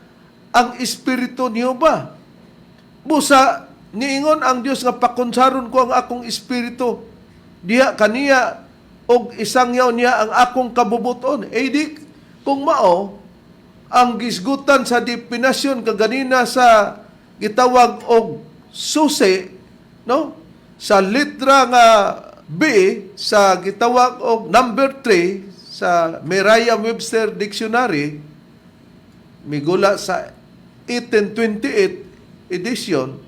ang Espiritu niyo ba? Busa, niingon ang Dios nga pakunsaron ko ang akong Espiritu. Diha kaniya og isangyaw niya ang akong kabubuton. Di, kung mao, ang gisgutan sa definasyon kaganina sa gitawag og susi, no? Sa litra nga B, sa gitawag og number 3, sa Merriam-Webster Dictionary, migula sa 1828 edition,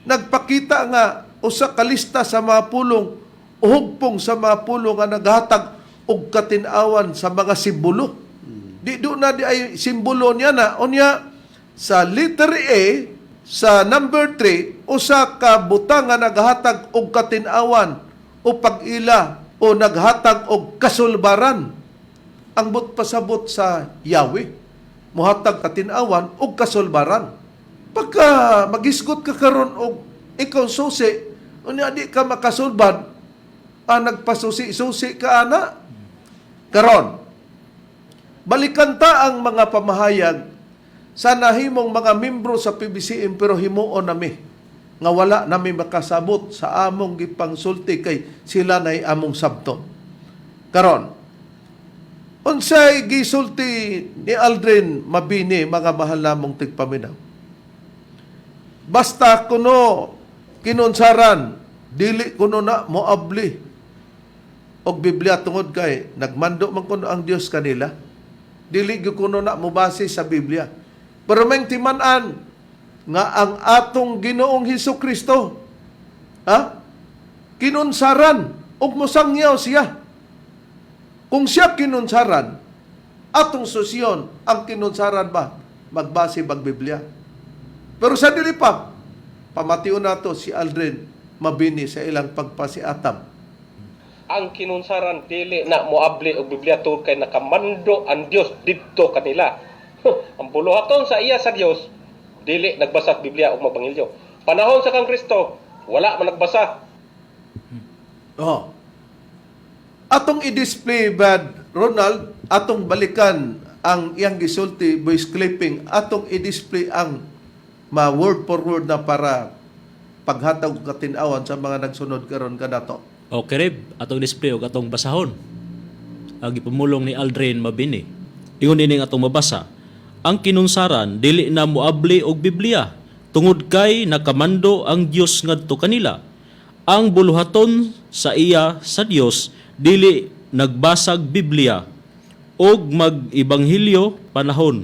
nagpakita nga usa ka lista sa mga pulong uhugpong sa mga pulong nga naghatag og katinawan sa mga simbolo. Di do na di ay simbolo niya na. Unya, sa letter A, sa number 3, usa ka butang nga naghatag og katinawan o pag-ila o naghatag og kasulbaran. Ang pasabot sa Yahweh, muhatag katinawan o kasulbaran. Pagka magisgot ka karon og ikaw susi, unya di ka makasulbad, nagpasusi-susi ka ana. Karon, balikan ta ang mga pamahayag sa nahimong mga membro sa PBCM pero himuon nami nga wala nami makasabot sa among gipangsulti kay sila nay among sabton. Karon, unsay gisulti ni Aldrin Mabini, mga mahal namong tigpaminaw? Basta kuno kinunsaran, dili kuno na moabli og Biblia tungod kay nagmando man kuno ang Dios kanila. Dili gyud kuno na mobase sa Biblia. Pero may timan-an nga ang atong Ginoong Hesukristo, kinunsaran ug mosangyaw siya. Kung siya kinunsaran, atong susyon ang kinunsaran ba magbase bag Biblia. Pero sa dili pa, pamation nato si Aldrin Mabini sa ilang pagpasiatam. Ang kinunsaran dili na moabli og Biblia tungod kay nakamando ang Dios didto kanila. Ang buluhaton sa iya sa Dios dili nagbasa og Biblia ug magpangilyo. Panahon sa kang Kristo wala man nagbasa. Atong i-display bad Ronald, atong balikan ang iyang gisulti voice clipping, atong i-display ang word for word na para paghatag og katinawan sa mga nagsunod karon kanato. Okay, Reb, atong display o atong basahon. Ang ipumulong ni Aldrin Mabini. Ingon ini atong mabasa. ang kinunsaran dili na moabli og Biblia tungod kay nakamando ang Dios ngadto kanila. Ang buluhaton sa iya sa Dios dili nagbasag Biblia og mag-ebanghelyo panahon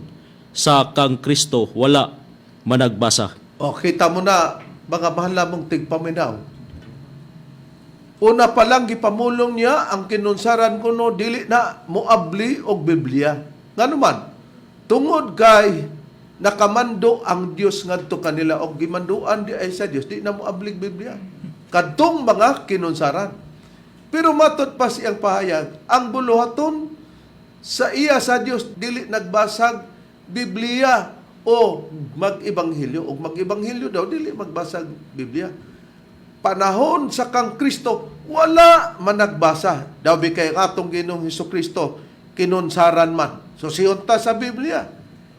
sa kang Kristo wala managbasa. O, kita mo na, mga mahal namong tigpaminaw. Una pa lang, gipamulong niya, ang kinunsaran ko no, dili na moabli og Biblia. Nga naman, tungod kay nakamando ang Dios ngadto kanila og gimanduan di ay sa Dios, di na moabli og Biblia. Kadtong mga kinunsaran. Pero matud pa siyang pahayag, ang buluhaton sa iya sa Dios dili nagbasag Biblia o mag-ebanghelyo. O mag-ebanghelyo daw, dili magbasag Biblia. Panahon sa kang Kristo, wala man nagbasa. Daw kay atong Ginoong Hesukristo, kinunsaran man. So siyunta sa Biblia.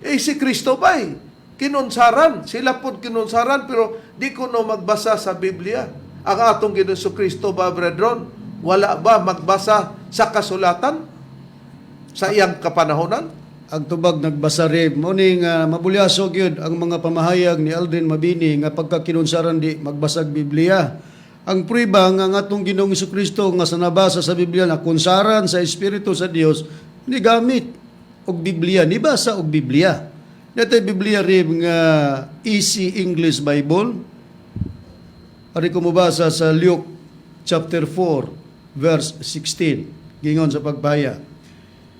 Si Kristo ba'y kinunsaran? Sila po kinunsaran, pero di ko no magbasa sa Biblia. Ang atong Ginoong Hesukristo ba, brethren, wala ba magbasa sa kasulatan sa iyang kapanahonan? Ang tubag nagbasa rin, muning mabulyasog yun ang mga pamahayag ni Aldrin Mabini nga pagkakinunsaran di magbasag Biblia. Ang prueba nga ang atong Ginoong Hesukristo nga sa nabasa sa Biblia na kunsaran sa Espiritu sa Dios ni gamit og Biblia, ni basa og Biblia. Dito Biblia rin nga Easy English Bible. Ari ko mabasa sa Luke chapter 4 verse 16. Gingon sa pagbaya.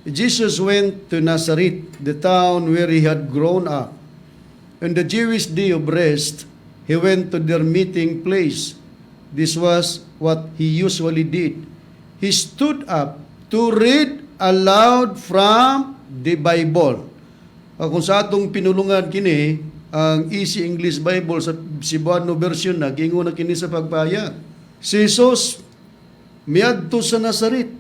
Jesus went to Nazareth, the town where he had grown up. On the Jewish day of rest, he went to their meeting place. This was what he usually did. He stood up to read aloud from the Bible. Kung sa atong pinulungan kini, ang Easy English Bible sa Cebuano version na, gingon na kini sa pagpahayag. Si Jesus, miadto sa Nazaret,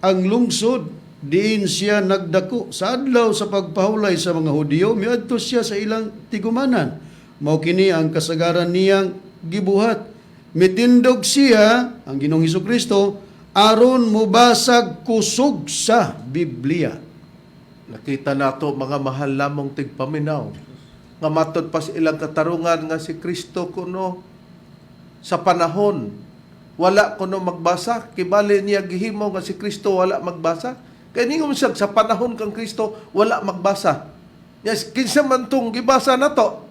ang lungsod, diin siya nagdako. Sa adlaw sa pagpahulay sa mga Hudiyo, miadto siya sa ilang tigumanan. Mao kini ang kasagaran niyang gibuhat. Mitindog siya, ang Ginoong Hesukristo, aron mubasag kusog sa Biblia. Nakita nato mga mahal lamang tigpaminaw. Nga matod pa sa ilang katarungan nga si Kristo kuno sa panahon wala kuno magbasa, kibali niya gihimo nga si Kristo wala magbasa. Kaya ningon siya sa panahon kang Kristo wala magbasa. Yes, kinsa man tong gibasa nato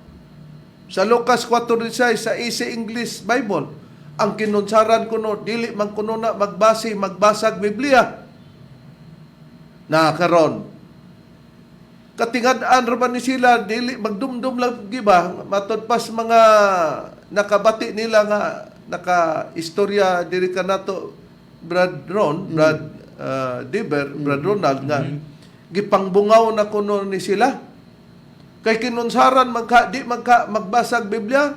sa Lucas 4:16 sa Easy English Bible. Ang kinunsaran kuno dili man kuno na magbasag Biblia. Na karon katingad-an ra man ni sila dili magdumdum lang giba matod pas mga nakabati nila nga naka-istorya diri kanato Brad Diber, Brad Ronald nga gipangbungaw na kuno ni sila kay kinunsaran magbasag Biblia.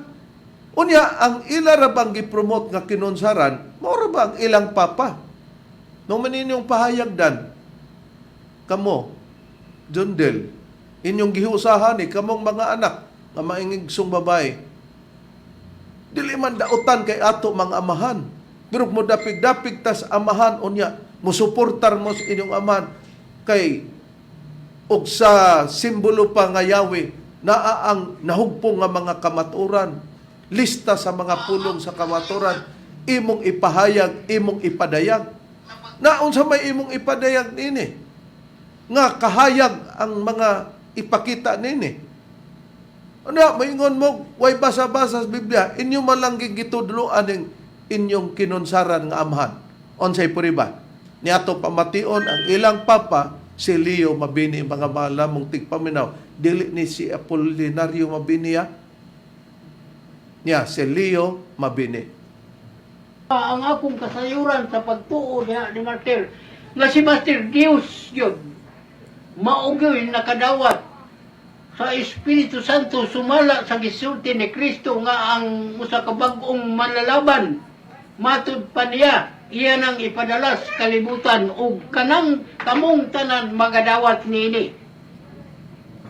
Unya ang ila ra bang gipromote nga kinunsaran mao ra ba ang ilang papa nung maninyong pahayagdan kamo John Del, inyong gihusahan kamong mga anak nga maingigsong babae. Dili man dautan kay ato mga amahan. Pero mo dapig-dapig tas amahan unya, musuportar mo sa inyong amahan kay og sa simbolo pa nga Yahweh naa ang nahugpong nga mga kamaturan, lista sa mga pulong sa kamaturan, imong ipahayag, imong ipadayag. Naon sa may imong ipadayag nini? Nga kahayag ang mga ipakita nini. Ano, maingon mo, way basa-basa sa Biblia, inyo malang gitudloan ng inyong kinunsaran nga amahan. Onsay puriba. Niato pamation ang ilang papa, si Leo Mabini, mga malamong tigpaminaw. Dili ni si Apolinario Mabini ya. Niya, si Leo Mabini. Ang akong kasayuran sa pagtuo niya ni Martir, nga si Master Dios yun, maugyoy nakadawat sa Espiritu Santo sumala sa gisulti ni Kristo nga ang usa ka bag-ong manlalaban matud pa niya iya nang ipadalas kalibutan ug kanang kamong tanan magadawat niini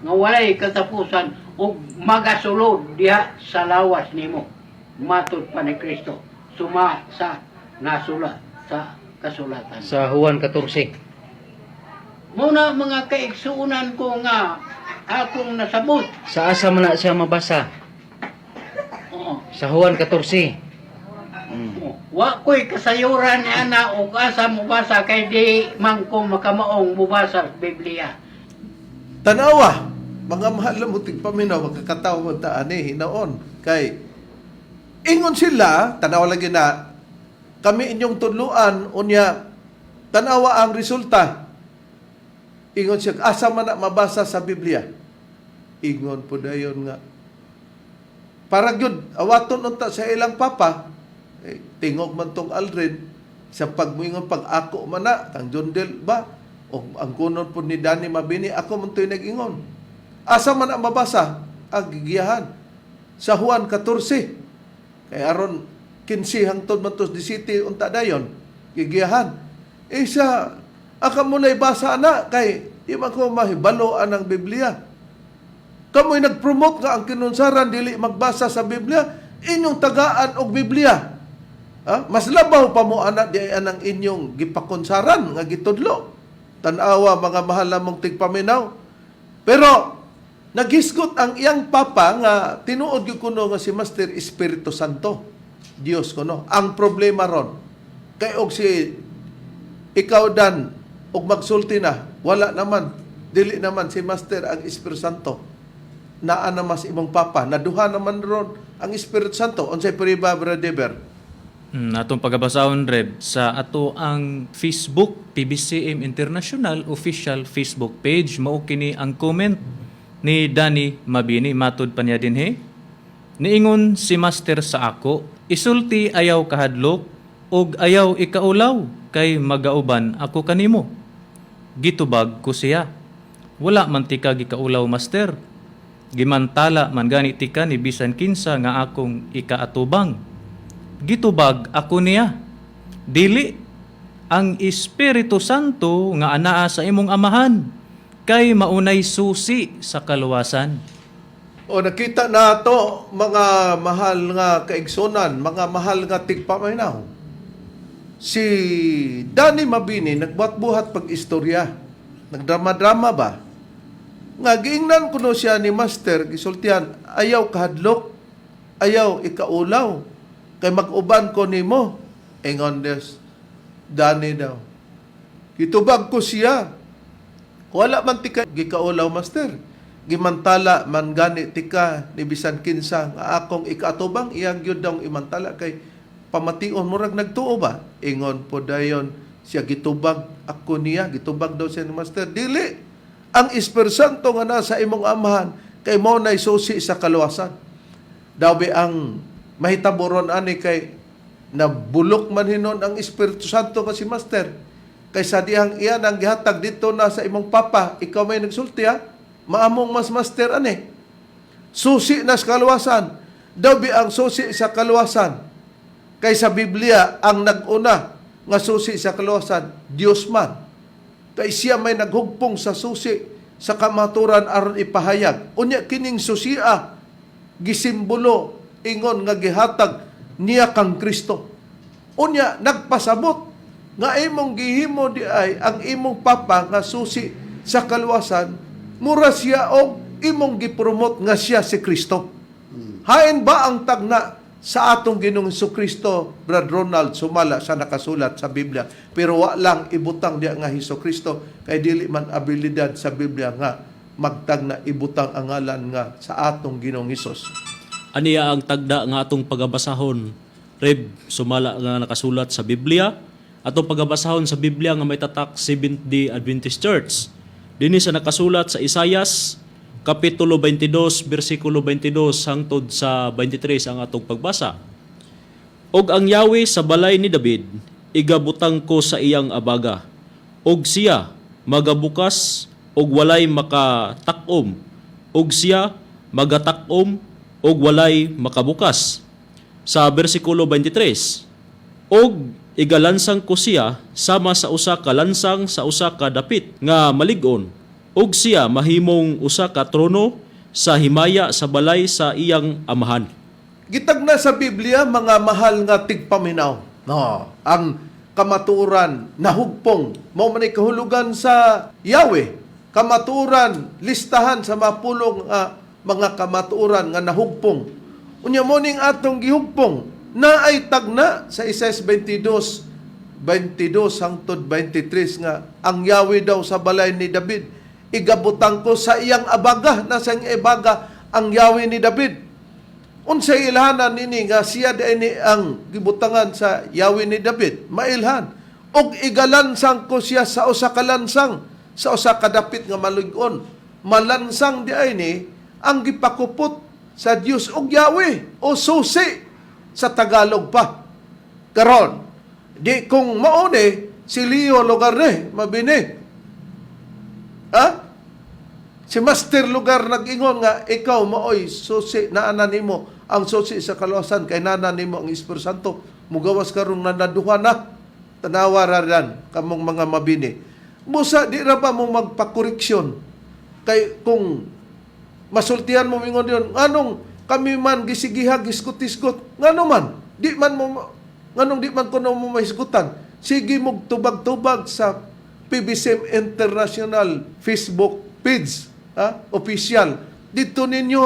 nga walay katapusan ug magasulod diha sa lawas nimo matud pa ni Kristo suma sa nasulat sa kasulatan Sa Juan 14. muna mga kaigsuunan ko nga akong nasabot. Sa asa man na siya mabasa? Oo. Sa Juan 14. Wa ko'y kasayuran ni ana og asa mo basa kay di man ko makamaong mubasa sa Biblia. Tanawa, mga mahal na mutig paminaw, magkakatawa mo ani, hinaon. Kay, ingon sila, tanawa lagi na, kami inyong tuluan, unya, tanawa ang resulta. Ingon siya, asa man na mabasa sa Biblia. Ingon po dayon nga. Para yun, awaton unta sa ilang papa, tingog man tong Aldrin, sa pagmuingon pag ako man na, tang John Del ba, o ang kunon po ni Danny Mabini, ako man to'y nag-ingon. Asa man ang mabasa, ang gigiyahan. Sa Juan 14, kay aron 15 hangtod man tos 17 unta dayon, gigiyahan. Isa, aka mo na'y basa na, kay di man ko mahibaloan ang Biblia. Kamo'y nag-promote nga ang kinunsaran, dili magbasa sa Biblia, inyong tagaan og Biblia. Ha? Mas labaw pa mo anak di anang inyong gipakonsaran nga gitudlo. Tanawa mga mahal namong tigpaminaw. Pero naghisgot ang iyang papa nga tinuod gyud kuno nga si Master Espiritu Santo. Dios kuno. Ang problema ron kay og si ikaw dan og magsulti na wala naman dili naman si Master ang Espiritu Santo. Naa na mas imong papa naduha naman ron ang Espiritu Santo unsay priba brother. Atong pagabasahon, Reb, sa ato ang Facebook, PBCM International official Facebook page, mao kini ang comment ni Danny Mabini, matud pa niya dinhi. Niingon si Master sa ako, isulti ayaw kahadlok, og ayaw ikaulaw, kay magauban ako kanimo. Gitubag ko siya. Wala man tika gikaulaw, Master. Gimantala man gani tika ni bisan kinsa nga akong ikaatubang. Gitubag ako niya. Dili ang Espiritu Santo nga anaa sa imong amahan kay maunay susi sa kaluwasan. O nakita na to mga mahal nga kaigsonan, mga mahal nga tigpaminaw. Si Danny Mabini nagbuhat-buhat pag-istorya. Nagdrama-drama ba? Nga giingnan kuno siya ni Master gisultihan, ayaw kahadlok, ayaw ikaulaw, kay mag-uban ko nimo. Ingon des Danny daw. Gitubag ko siya. Wala man tika gikaulaw, Master. Gimantala man gani tika ni bisan kinsa nga akong ikaatubang iyang gyud daw imantala kay pamation murag nagtuo ba? Ingon po dayon siya gitubag ako niya, gitubag daw siya ni Master. Dili ang Espiritu Santo nga nasa imong amahan kay mao nay susi sa kaluwasan. Daw ang mahitaboron ani kay nabulok man hinon ang Espiritu Santo nga si Master. Kaysa dihang iyan ang gihatag dito na sa imong papa, ikaw may nagsulti ha? Maamong mas Master ani. Susi na sa kaluwasan. Daw ang susi sa kaluwasan. Kaysa Biblia ang nag-una nga susi sa kaluwasan, Dios man. Kay siya may naghugpong sa susi sa kamaturan aron ipahayag. Unya kining susia gisimbolo ingon nga gihatag niya kang Kristo. Unya nagpasabot nga imong gihimo di ay ang imong papa nga susi sa kaluwasan, mura siya og imong gipromote nga siya si Kristo. Hain ba ang tagna sa atong Ginoong Jesucristo, Brad Ronald, sumala sa nakasulat sa Biblia, pero wa lang ibutang diya nga Jesucristo kay dili man abilidad sa Biblia nga magtagna ibutang ang ngalan nga sa atong Ginoong Hesus. Aniya ang tagda nga atong pagabasahon, Reb, sumala nga nakasulat sa Biblia, atong pagabasahon sa Biblia nga may tatak Seventh-day Adventist Church. Dinhi sa nakasulat sa Isaias, Kapitulo 22, versikulo 22 hangtod sa 23 ang atong pagbasa. Og ang Yahweh sa balay ni David, igabutang ko sa iyang abaga. Og siya magabukas, og walay makatakom. Og siya magatakom, og walay makabukas. Sa versikulo 23, og igalansang ko siya sama sa usa ka lansang sa usa ka dapit nga malig-on. Og siya mahimong usa ka trono sa himaya sa balay sa iyang amahan. Gitagna sa Biblia mga mahal nga tigpaminaw. No, ang kamaturan nahugpong mao man kahulugan sa Yahweh kamatuoran, listahan sa mapulong mga kamatuoran nga nahugpong. Unya mo ning atong gihugpong na ay tagna sa Isaias 22 hangtod 23 nga ang Yahweh daw sa balay ni David igabutang ko sa iyang abaga, nasa iyang ibaga ang Yahweh ni David. Unsay ilhanan nini nga siya ni ang gibutangan sa Yahweh ni David, mailhan. Og igalansang ko siya sa usa ka lansang, sa usa ka dapit nga malig-on. Malansang ni ang gipakupot sa Dios og Yahweh o susi sa Tagalog pa. Karon, di kung mauni si Leo lugar mabini. Ha? Si Master lugar nag-ingon nga ikaw maoy susi na nimo ang susi sa kaluwasan kay nana nimo ang Espiritu Santo. Mugawas karon nanaduha na. Tanawa raran kamong mga mabini. Musa di ra ba mo magpakoreksyon kay kung masultihan mo mingon yon anong kami man gisigiha giskut-iskut ngano man di man mo nganong di man kuno mo mahisgutan sige mo tubag-tubag sa PBCM International Facebook page official dito ninyo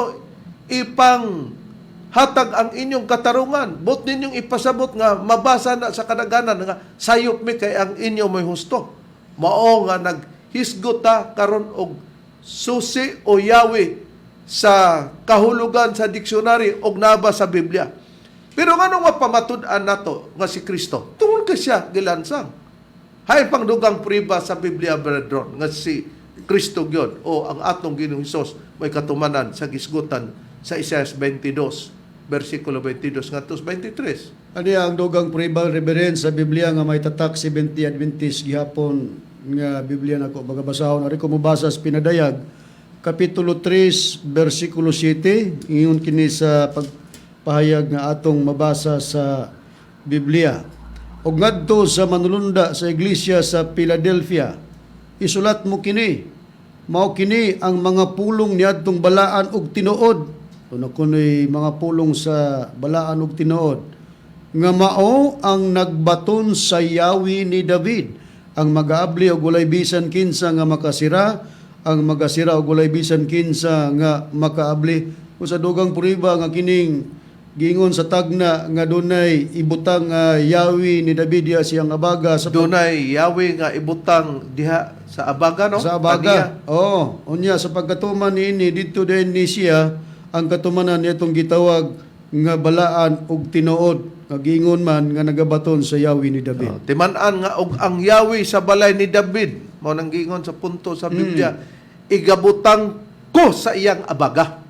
ipang hatag ang inyong katarungan bot ninyong ipasabot nga mabasa na sa kadaganan nga sayop mi kay ang inyo may husto mao nga naghisgot karon og susi o Yahweh sa kahulugan sa diksyonary og naba sa Biblia. Pero nganong mapamatud-an nato nga si Kristo? Tungod ka siya gilansang. Hay pang dugang priba sa Biblia brethren nga si Kristo gyud o ang atong Ginoong Hesus may katumanan sa gisgutan sa Isaias 22 versikulo 22 ngadto 23. Ani ang dugang pribang reverend sa Biblia nga may tatak 70 Adventist gihapon nga Biblia nako bagabasahon ari ko mobasa sa pinadayag kapitulo 3 bersikulo 7 ingon kini sa pagpahayag nga atong mabasa sa Biblia. Og ngadto sa manulunda sa iglesia sa Philadelphia isulat mo kini mao kini ang mga pulong niadtong balaan og tinuod kuno kunoy mga pulong sa balaan og tinuod nga mao ang nagbaton sa Yahweh ni David ang mag-aabli og walay bisan kinsa nga makasira ang magasira og walay bisan kinsa nga makaabli usa dugang puriba nga kining gingon sa tagna nga dunay ibutang Yahweh ni David diha siyang abaga sa Dunay Yahweh nga ibutang diha sa abaga no? sa abaga. Oo, unya sa pagkatuman niini dito din ni siya ang katumanan nitong gitawag nga balaan og tinuod nga gingon man nga nagabaton sa Yahweh ni David. Timan-an nga og ang Yahweh sa balay ni David mao nang gingon sa punto sa Biblia igabutang ko sa iyang abaga.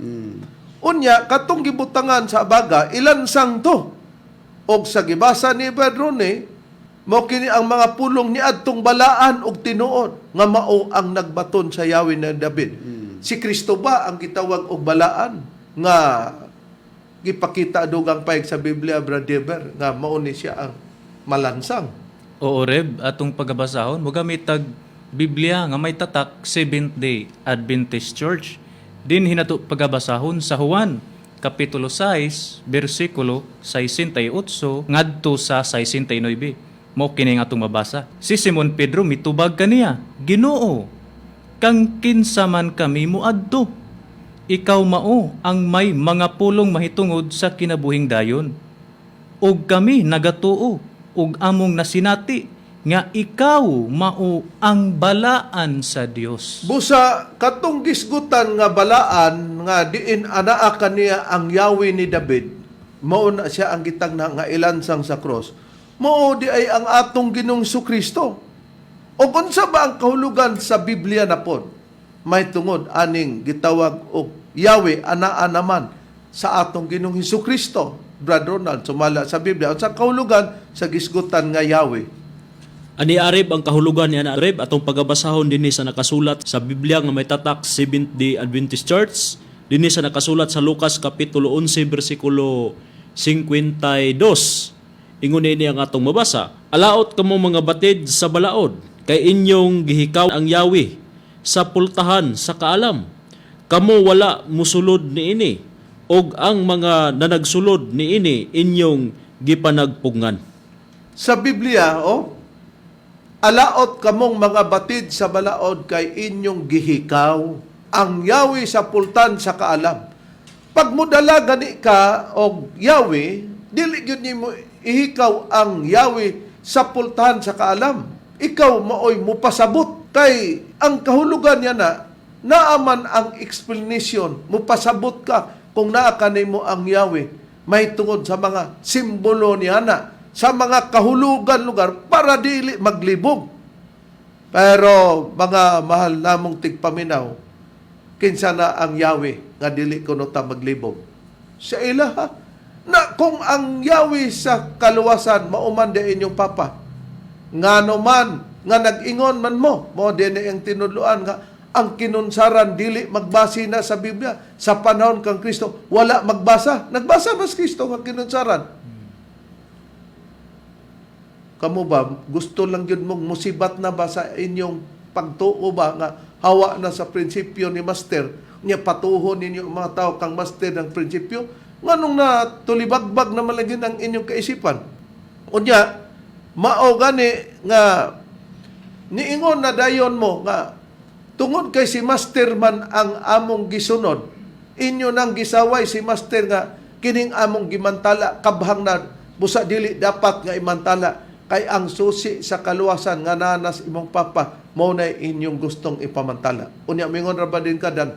Unya katong gibutangan sa abaga ilansang to og sa gibasa ni Pedrone mao kini ang mga pulong ni adtong balaan og tinuod nga mao ang nagbaton sa Yahweh ni David. Si Kristo ba ang gitawag og balaan nga gipakita dugang paig sa Biblia brother nga mao ni siya ang malansang. Oo, Reb, atong pagabasahon, mo gamit tag Biblia nga may tatak Seventh-day Adventist Church. Din hinato pagabasahon sa Juan, Kapitulo 6, versikulo 68 ngadto sa 69. Mo kini nga atong mabasa. Si Simon Pedro mitubag kaniya, Ginoo, kang kinsa man kami moadto. Ikaw mao ang may mga pulong mahitungod sa kinabuhing dayon. Ug kami nagatuo ug among nasinati nga ikaw mao ang balaan sa Dios. Busa katong gisgutan nga balaan nga diin anaa kaniya ang Yahweh ni David mao na siya ang gitagna nga ilansang sa cross. Mao di ay ang atong Ginoong Kristo. O unsa ba ang kahulugan sa Biblia na pod? May tungod aning gitawag og Yahweh anaa naman sa atong Ginoong Kristo. Brother Ronald, sumala sa Biblia sa kahulugan sa gisgutan nga Yahweh. Ani Arib ang kahulugan ni Ana Arib atong pagabasahon dinhi sa nakasulat sa Biblia nga may tatak Seventh-day Adventist Church dinhi sa nakasulat sa Lucas Kapitulo 11 versikulo 52. Ingon ini ang atong mabasa. Alaot kamo mga batid sa balaod kay inyong gihikaw ang Yahweh sa pultahan sa kaalam. Kamo wala musulod niini og ang mga nanagsulod niini inyong gipanagpungan. Sa Biblia, alaot kamong mga batid sa balaod kay inyong gihikaw ang yawi sa pultan sa kaalam. Pag mudala gani ka og yawi, dili gyud nimo ihikaw ang yawi sa pultan sa kaalam. Ikaw maoy mupasabot kay ang kahulugan niya na naaman ang explanation, mupasabot ka kung naa kanimo ang yawi may tungod sa mga simbolo niya na sa mga kahulugan lugar para dili maglibog. Pero mga mahal namong tigpaminaw, kinsa na ang yawi nga dili kuno ta maglibog. Sa ilaha na kung ang yawi sa kaluwasan mauman di inyong papa, ngano man nga nag-ingon man mo din ang tinudloan nga ang kinunsaran dili magbasi na sa Biblia sa panahon kang Kristo wala magbasa. Nagbasa mas Kristo nga kinunsaran. Kamu ba, gusto lang yun mong musibat na ba sa inyong pagtuo ba nga hawa na sa prinsipyo ni Master, niya patuhon ninyo mga tao kang Master ng prinsipyo, nganong na tulibagbag na malagin ang inyong kaisipan. Unya, mao gani nga niingon na dayon mo nga tungod kay si Master man ang among gisunod, inyo nang gisaway si Master nga kining among gimantala kabhang na busa dili dapat nga imantala kay ang susi sa kaluwasan nga nanas imong papa mao na inyong gustong ipamantala. Unya mingon ra ba din kadan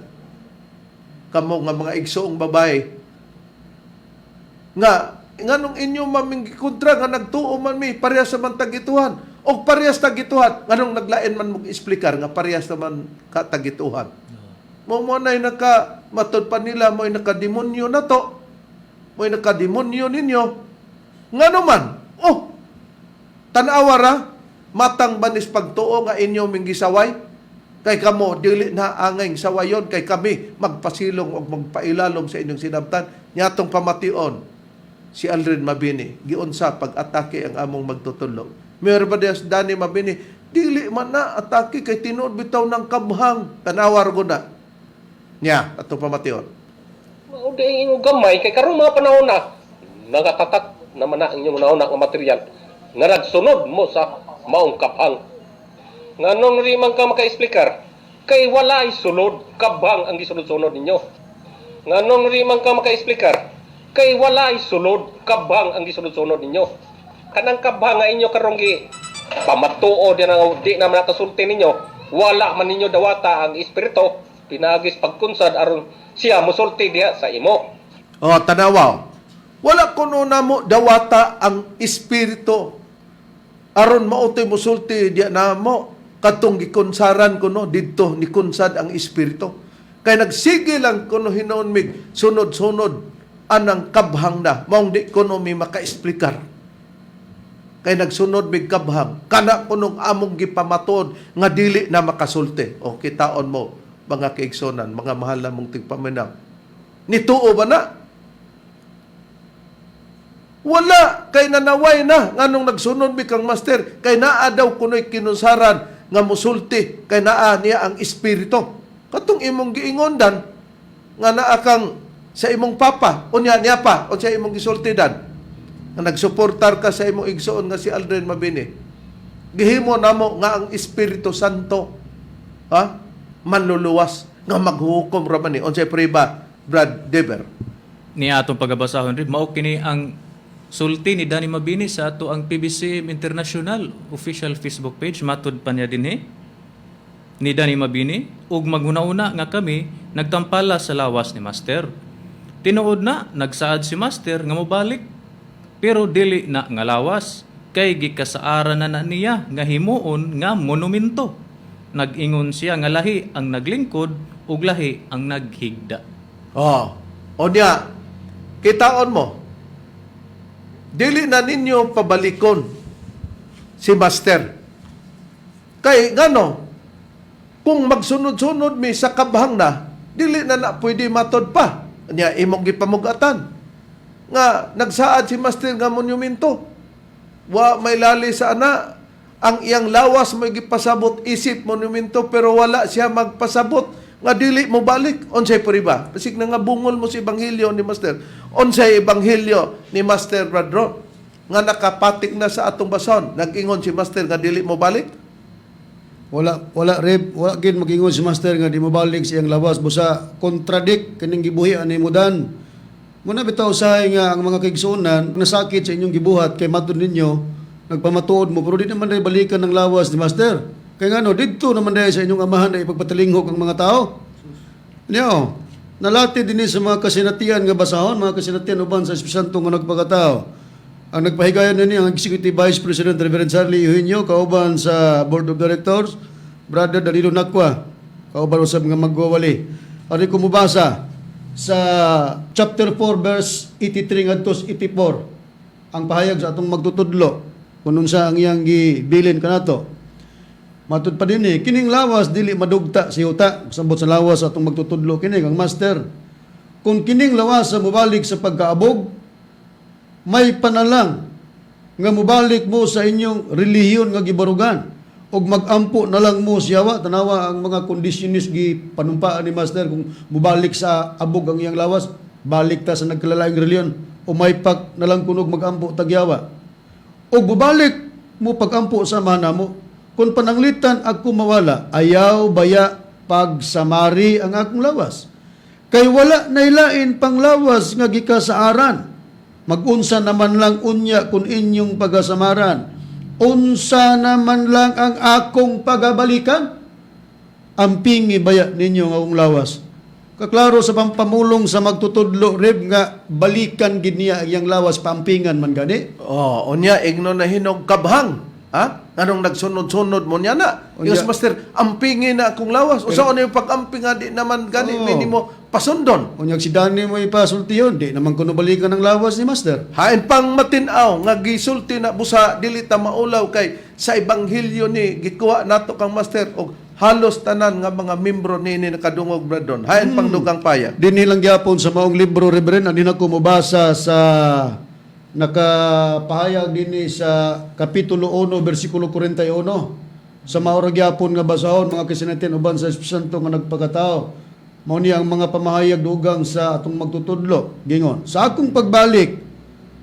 kamo nga mga igsoong babae nga nganong inyong maming kontra nga nagtuo man mi parehas sa man tagituhan o parehas tagituhan nganong naglain man mong explicar nga parehas naman ka tagituhan. Mo nay naka matud pa nila mo'y nakademonyo na to. Mo'y nakademonyo ninyo. Ngano man? Oh, tanawara, matang banis pagtuo nga inyo minggisaway, kay kamo, dili na angay sawayon, kay kami magpasilong o magpailalom sa inyong sinabtan, nyatong pamation, si Aldrin Mabini, giunsa pag-atake ang among magtutulog. Mayroon ba Dani Mabini, dili man na atake kay tinuod bitaw ng kabhang, tanawar ko na. Nya, atong pamation. Mauday inyong gamay, kay karong mga panahon na, nagatatak naman na inyong nauna nga material, nga nagsunod mo sa maong kabhang. Nganong rimang ka maka-explicar, kay walay sulod, kabhang ang gisunod-sunod ninyo. Nganong rimang ka maka-explicar, kay walay sulod, kabhang ang gisunod-sunod ninyo. Kanang kabhang nga inyo karong gi pamatuo din ang di naman nakasulti ninyo, wala man ninyo dawata ang espiritu, pinagis pagkunsad aron siya musulti diha sa imo. Oh, tanawaw. Wala kuno na mo dawata ang espiritu aron mautoy musulti diya na mo katong gikunsaran kuno didto ni kunsad ang espiritu. Kay nagsige lang kuno hinon mig sunod-sunod anang kabhang na maong di kuno mi maka-explicar. Kay nagsunod mig kabhang kana kunong among gipamatud nga dili na makasulti. O kitaon mo mga kaigsonan, mga mahal na mong tigpaminaw. Nituo ba na? Wala, kay nanaway na, nganong nagsunod mi kang Master, kay naa daw kuno'y kinunsaran, nga musulti, kay naa niya ang espiritu. Katong imong giingondan, nga naa kang sa imong papa, unya niya pa, o sa imong gisultidan, nga nagsuportar ka sa imong igsoon nga si Aldrin Mabini. Gihimo namo nga ang Espiritu Santo, ha? Manluluwas, nga maghukom raman ni, o sa priba, Brad Deber. Ni atong pagabasahon rin, mao kini ang sulti ni Danny Mabini sa ato ang PBCM International official Facebook page. Matud pa niya din ni Danny Mabini. Ug maghuna-una nga kami nagtampala sa lawas ni Master. Tinuod na, nagsaad si Master nga mobalik. Pero dili na nga lawas. Kay gikasaaran na niya nga himuon nga monumento. Nag-ingon siya nga lahi ang naglingkod ug lahi ang naghigda. Oh, o niya, kitaon mo, dili na ninyo pabalikon si Master. Kay ngano, kung magsunod-sunod mi sa kabhang na, dili na pwede matod pa. Niya imong gipamugatan. Nga nagsaad si Master nga monumento. Wa may lali sa ana, ang iyang lawas mo gipasabot isip monumento pero wala siya magpasabot nga dili mo balik. Unsay pariba? Pasig na nga bungol mo si ebanghelyo ni Master. Unsay ebanghelyo ni Master Bradron? nga nakapatik na sa atong basahon. Nag-ingon si Master nga dili mo balik? Wala Reb, wala gid magingon si Master nga di mo balik sa iyang lawas busa contradict kining gibuhian ni Mudan. Muna bitaw usahay nga ang mga kaigsuonan nasakit sa inyong gibuhat kay matud ninyo nagpamatuod mo pero di naman dahil balikan ng lawas ni Master. Kaya nga no, dito naman dahil sa inyong amahan na ipagpatalinghok ang mga tao. Niyo, nalati din sa mga kasinatian nga basahon, mga kasinatian uban sa Espiritu Santo nga nagpakatao. Ang nagpahigayon nini ang Executive Vice President Reverend Charlie Eugenio kauban sa Board of Directors, Brother Danilo Nakwa, kauban usab nga magwawali. Ari ko mubasa sa chapter 4 verse 83 ngadto 84 ang pahayag sa atong magtutudlo kung unsa ang iyang gibilin kanato. Matud pa dinhi kining lawas dili madugta si yuta sambot sa lawas sa atong magtutudlo kini ang Master. Kung kining lawas sa mubalik sa pagkaabog may panalang nga mubalik mo sa inyong relihiyon nga gibarugan og magampo na lang mo siyawa tanawa ang mga kondisyonis gi panumpaan ni Master kung mubalik sa abog ang iyang lawas balik ta sa nagkalalaing relihiyon o may pak na lang kunog magampo tagyawa og mubalik mo pagampo sa mana mo kung pananglitan ako mawala ayaw baya pagsamari ang akong lawas kay wala nailain panglawas nga gikasaaran magunsa naman lang unya kung inyong pagasamaran. Unsa naman lang ang akong pagabalikan? Ampingi baya ninyo nga akong lawas. Kaklaro sa pampamulong sa magtutudlo, Reb, nga balikan gid niya iyang lawas paampingan man gani. Unya, igno na hinog kabhang. Ha? Anong nagsunod-sunod mo niya na? Unya. Yes, Master, ampingin na akong lawas. O saan yung pag-amping nga di naman gani, minimo pasundon. Unyag si Dani mo ipasulti yun, di naman kuno balikan ng lawas ni Master. Hain pang matinaw nga gisulti na busa dili ta maulaw kay sa ebanghelyo ni gikuha nato kang Master og halos tanan nga mga membro nini nakadungog bradon. Hain pang dugang paya. Dinhi lang gyapon sa maong libro, Reverend, ani na ko mabasa sa nakapahayag dinhi sa kapitulo 1 bersikulo 41 sa maorag gyapon nga basahon mga kasinatian uban sa Espiritu Santo nga nagpakatao. Mao ni ang mga pamahayag dugang sa atong magtutudlo. Gingon, sa akong pagbalik,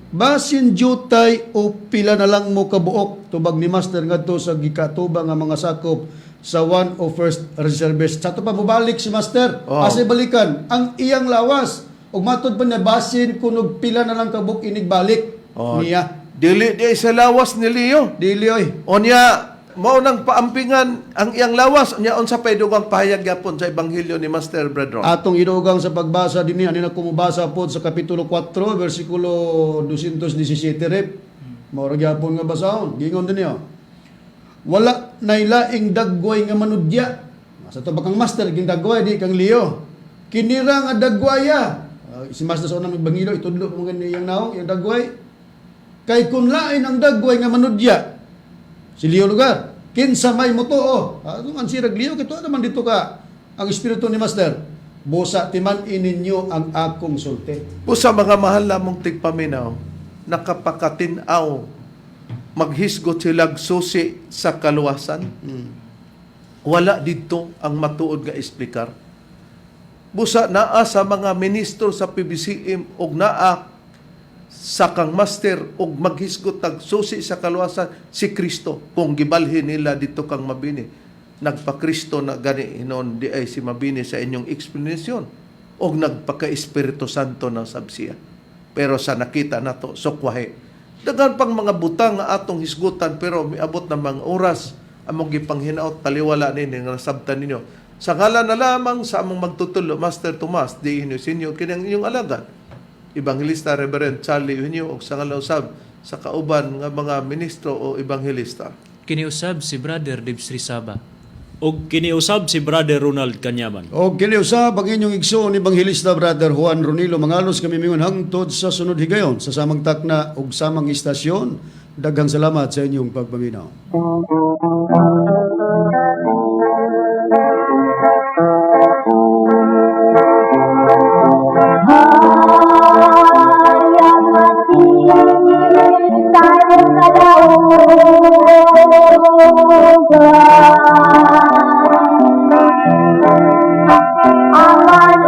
basin jutay o pila na lang mo kabuok tubag ni Master ngadto sa gikatubang nga mga sakop sa 1 o 1st Reservist. Sa ito pa mubalik si Master, asay balikan ang iyang lawas. Ug matod pa niya basin kunog pila na lang kabuok inig balik niya. Dili di sa lawas ni Leo. Dili oy. Onya mao nang paampingan ang iyang lawas nya unsa pay dugang pahayag gyapon sa ebanghelyo ni Master Bradron. Atong idugang sa pagbasa dinhi ani na kumubasa pod sa kapitulo 4 bersikulo 217 Rep. Mao ra gyapon nga basahon. Gingon dinhi wala nailaing dagway nga manudya. Sa to bakang Master ging dagway di kang Leo. Kinira nga dagwaya. Si Master sa unang ebanghelyo itudlo mo gani iyang naong iyang dagway. Kay kun lain ang dagway nga manudya si Leo lugar. Kinsa may mutuo. Ang sirag Leo, kito naman dito ka. Ang Espiritu ni Master. Busa timan ininyo ang akong sulti. Busa mga mahal lamong tigpaminaw, nakapakatinaw, maghisgot silag susi sa kaluwasan. Wala dito ang matuod nga explicar. Busa naa sa mga ministro sa PBCM og naa sa kang Master og maghisgot tag susi sa kaluwasan si Kristo kung gibalhin nila dito kang mabini nagpa-Kristo na gani hinon di ay si mabini sa inyong explanation og nagpaka-Espiritu Santo ng sabsiya pero sa nakita nato sukwahe dagan pang mga butang nga atong hisgutan pero miabot na mga oras among gipanghinaot taliwala nini nga sabtan ninyo sa ngalan na lamang sa among magtutulo Master Tomas di Inocencio kinang inyong alagad Evangelista Reverend Charlie Eugenio o sa ngalausab sa kauban nga mga ministro o evangelista. Kiniusab si Brother Dibs Rizaba. Og kiniusab si Brother Ronald Canyaman. O kiniusab ang inyong igsoon Evangelista Brother Juan Ronilo Mangalos kami mingon hangtod sa sunod higayon sa samang takna ug samang istasyon. Daghang salamat sa inyong pagpaminaw. Aman